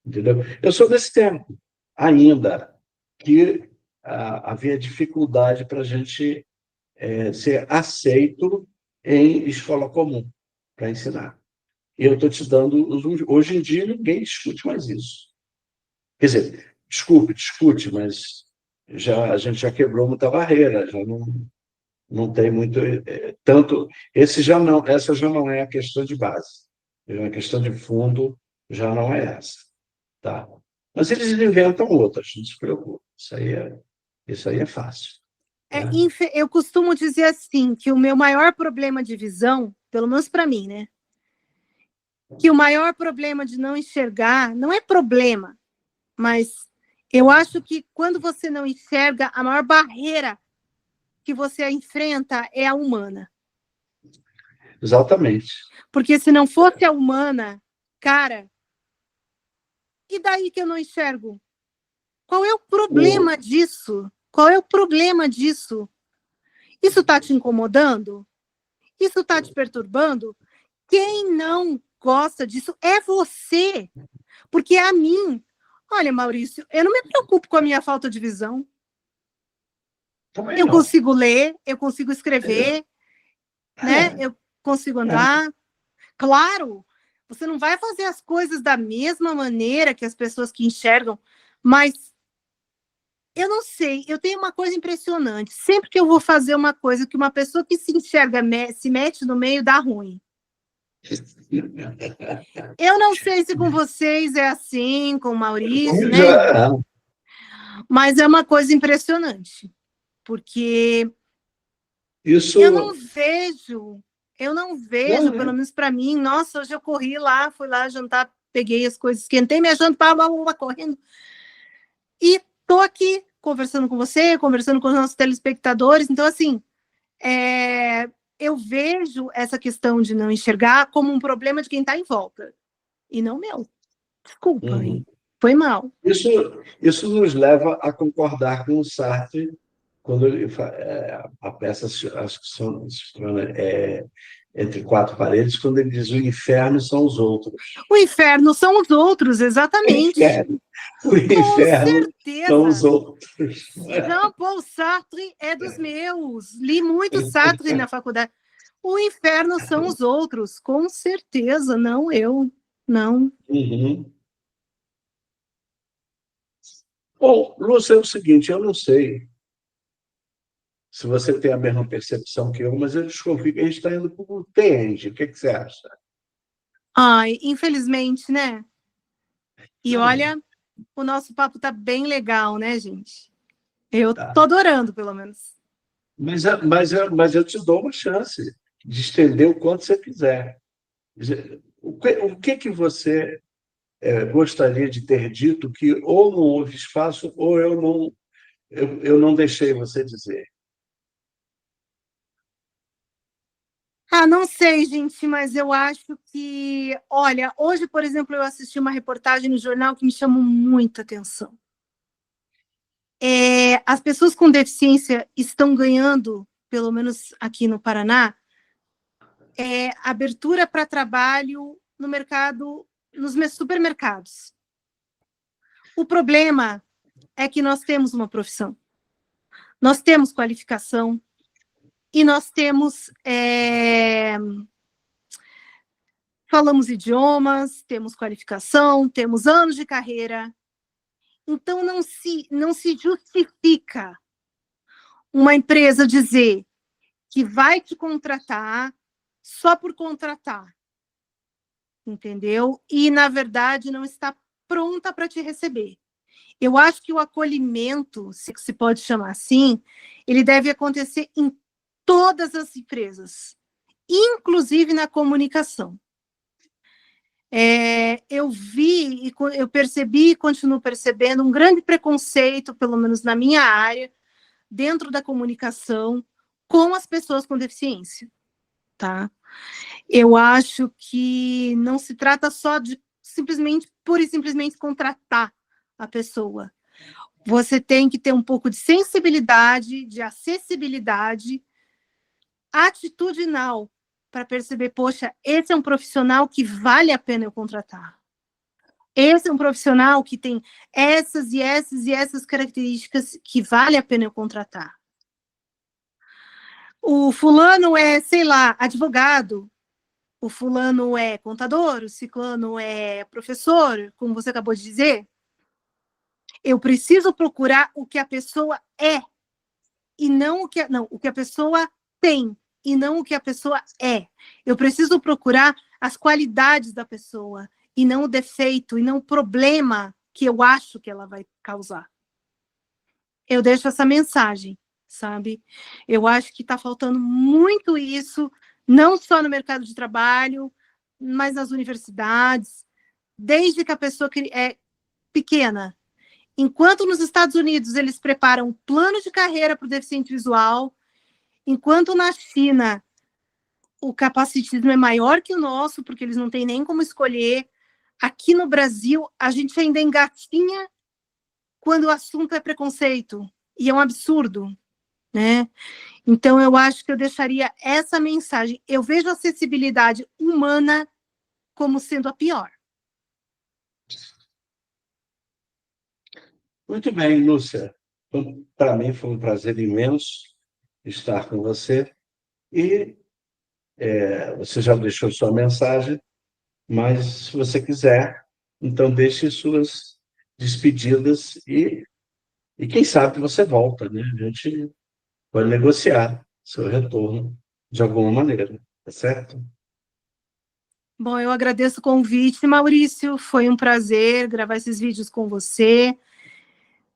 Entendeu? Eu sou desse tempo. ainda que havia dificuldade para a gente ser aceito em escola comum para ensinar. E eu estou te dando... Hoje em dia, ninguém discute mais isso. Quer dizer, discute, mas a gente já quebrou muita barreira, já não tem muito... tanto... essa já não é a questão de base. A questão de fundo já não é essa. Tá? Mas eles inventam outras, não se preocupe. Isso aí é fácil. Né? Eu costumo dizer assim, que o meu maior problema de visão, pelo menos para mim, né? Que o maior problema de não enxergar, não é problema, mas eu acho que quando você não enxerga, a maior barreira que você enfrenta é a humana. Exatamente. Porque se não fosse a humana, cara, e daí que eu não enxergo? Qual é o problema disso? Qual é o problema disso? Isso está te incomodando? Isso está te perturbando? Quem não gosta disso é você. Porque a mim, olha, Maurício, eu não me preocupo com a minha falta de visão. Eu consigo ler, eu consigo escrever, né? Eu consigo andar. Claro, você não vai fazer as coisas da mesma maneira que as pessoas que enxergam, mas eu não sei, eu tenho uma coisa impressionante. Sempre que eu vou fazer uma coisa que uma pessoa que se enxerga se mete no meio, dá ruim. Eu não sei se com vocês é assim, com o Maurício, né? Mas é uma coisa impressionante, porque eu não vejo, pelo menos para mim, nossa, hoje eu corri lá, fui lá jantar, peguei as coisas, esquentei minha janta, correndo, e tô aqui conversando com você, conversando com os nossos telespectadores, então assim, eu vejo essa questão de não enxergar como um problema de quem está em volta, e não meu. Desculpa, hein? Foi mal. Isso nos leva a concordar com o Sartre, quando ele a peça, acho que são Entre Quatro Paredes, quando ele diz: o inferno são os outros. O inferno são os outros, exatamente. O inferno são os outros. Jean-Paul Sartre é dos meus. Li muito Sartre na faculdade. O inferno são os outros, com certeza, não eu. Não. Bom, Lúcia, é o seguinte, eu não sei se você tem a mesma percepção que eu, mas eu desconfio que a gente está indo para o tende. O que você acha? Ai, infelizmente, né? E olha, o nosso papo tá bem legal, né, gente? Eu tô adorando, pelo menos. Mas eu te dou uma chance de estender o quanto você quiser. O que você gostaria de ter dito que ou não houve espaço ou eu não deixei você dizer? Não sei, gente, mas eu acho que... Olha, hoje, por exemplo, eu assisti uma reportagem no jornal que me chamou muita atenção. As pessoas com deficiência estão ganhando, pelo menos aqui no Paraná, abertura para trabalho no mercado, nos supermercados. O problema é que nós temos uma profissão, nós temos qualificação e nós temos... falamos idiomas, temos qualificação, temos anos de carreira. Então, não se justifica uma empresa dizer que vai te contratar só por contratar, entendeu? E, na verdade, não está pronta para te receber. Eu acho que o acolhimento, se pode chamar assim, ele deve acontecer em todas as empresas, inclusive na comunicação. Eu vi, eu percebi e continuo percebendo um grande preconceito, pelo menos na minha área, dentro da comunicação, com as pessoas com deficiência, tá? Eu acho que não se trata só de pura e simplesmente contratar a pessoa. Você tem que ter um pouco de sensibilidade, de acessibilidade, atitudinal, para perceber, poxa, esse é um profissional que vale a pena eu contratar. Esse é um profissional que tem essas e essas e essas características que vale a pena eu contratar. O fulano é, sei lá, advogado, o fulano é contador, o ciclano é professor, como você acabou de dizer. Eu preciso procurar o que a pessoa é e não o que, não, o que a pessoa tem e não o que a pessoa é. Eu preciso procurar as qualidades da pessoa e não o defeito e não o problema que eu acho que ela vai causar. Eu deixo essa mensagem, sabe? Eu acho que está faltando muito isso, não só no mercado de trabalho, mas nas universidades, desde que a pessoa é pequena. Enquanto nos Estados Unidos eles preparam um plano de carreira para o deficiente visual, enquanto na China o capacitismo é maior que o nosso, porque eles não têm nem como escolher, aqui no Brasil a gente ainda engatinha quando o assunto é preconceito, e é um absurdo, né? Então eu acho que eu deixaria essa mensagem. Eu vejo a acessibilidade humana como sendo a pior. Muito bem, Lúcia. Para mim foi um prazer imenso estar com você. E você já deixou sua mensagem, mas se você quiser, então deixe suas despedidas e quem sabe você volta, né? A gente vai negociar seu retorno de alguma maneira, tá certo? Bom, eu agradeço o convite, Maurício. Foi um prazer gravar esses vídeos com você.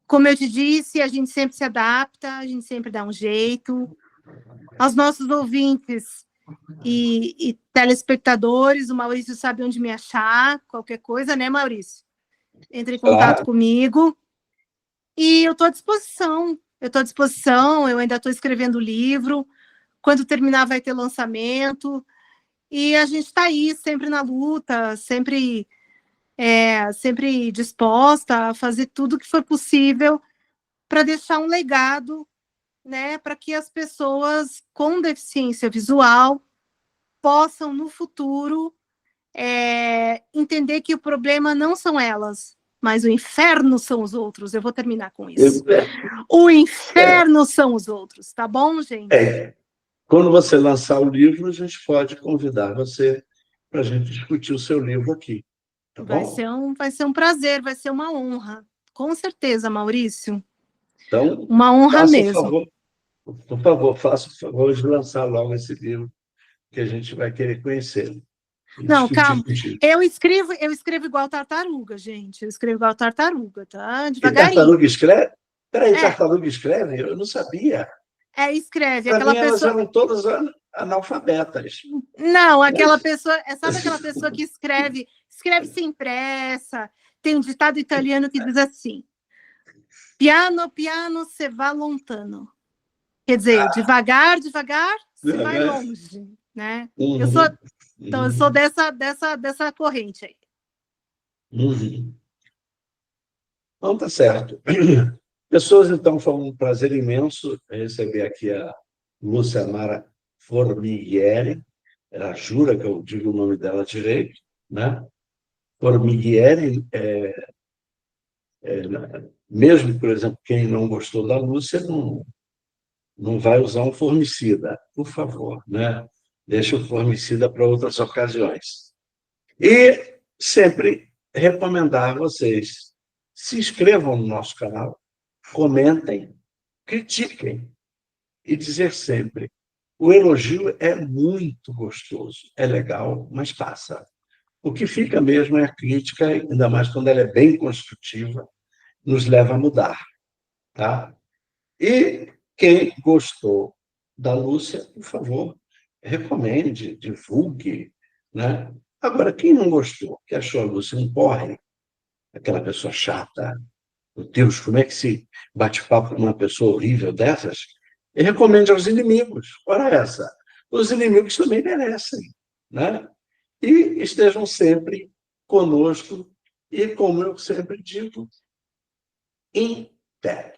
Como eu te disse, a gente sempre se adapta, a gente sempre dá um jeito. Aos nossos ouvintes e telespectadores, o Maurício sabe onde me achar, qualquer coisa, né, Maurício? Entre em contato Claro. comigo. E eu estou à disposição. Eu ainda estou escrevendo o livro. Quando terminar, vai ter lançamento. E a gente está aí, sempre na luta, sempre disposta a fazer tudo que for possível para deixar um legado, né, para que as pessoas com deficiência visual possam, no futuro, entender que o problema não são elas, mas o inferno são os outros. Eu vou terminar com isso. O inferno são os outros, tá bom, gente? Quando você lançar o livro, a gente pode convidar você para a gente discutir o seu livro aqui, tá bom? Vai ser um prazer, vai ser uma honra. Com certeza, Maurício. Então, Uma honra faça o mesmo. favor, por favor, faça o favor de lançar logo esse livro que a gente vai querer conhecer. Não, calma. Eu escrevo igual tartaruga, gente. Eu escrevo igual tartaruga, tá? Devagarinho. E tartaruga escreve? Peraí, tartaruga escreve? Eu não sabia. Escreve. Para Aquela mim, elas pessoa... eram todas analfabetas. Não, aquela pessoa... Sabe aquela pessoa que escreve sem pressa? Tem um ditado italiano que diz assim: piano, piano, se va lontano. Quer dizer, devagar, devagar, se vai longe, né? Eu sou dessa corrente aí. Então, tá certo. Pessoas, então, foi um prazer imenso receber aqui a Lúcia Mara Formighieri. Ela jura que eu digo o nome dela direito, né? Formighieri, mesmo, por exemplo, quem não gostou da Lúcia, não vai usar um formicida, por favor, né? Deixa o formicida para outras ocasiões. E sempre recomendar a vocês, se inscrevam no nosso canal, comentem, critiquem e dizer sempre: o elogio é muito gostoso, é legal, mas passa. O que fica mesmo é a crítica, ainda mais quando ela é bem construtiva, nos leva a mudar, tá? E quem gostou da Lúcia, por favor, recomende, divulgue, né? Agora, quem não gostou, que achou a Lúcia um porre, aquela pessoa chata, meu Deus, como é que se bate papo com uma pessoa horrível dessas? E recomende aos inimigos. Ora essa. Os inimigos também merecem, né? E estejam sempre conosco e, como eu sempre digo, em pé.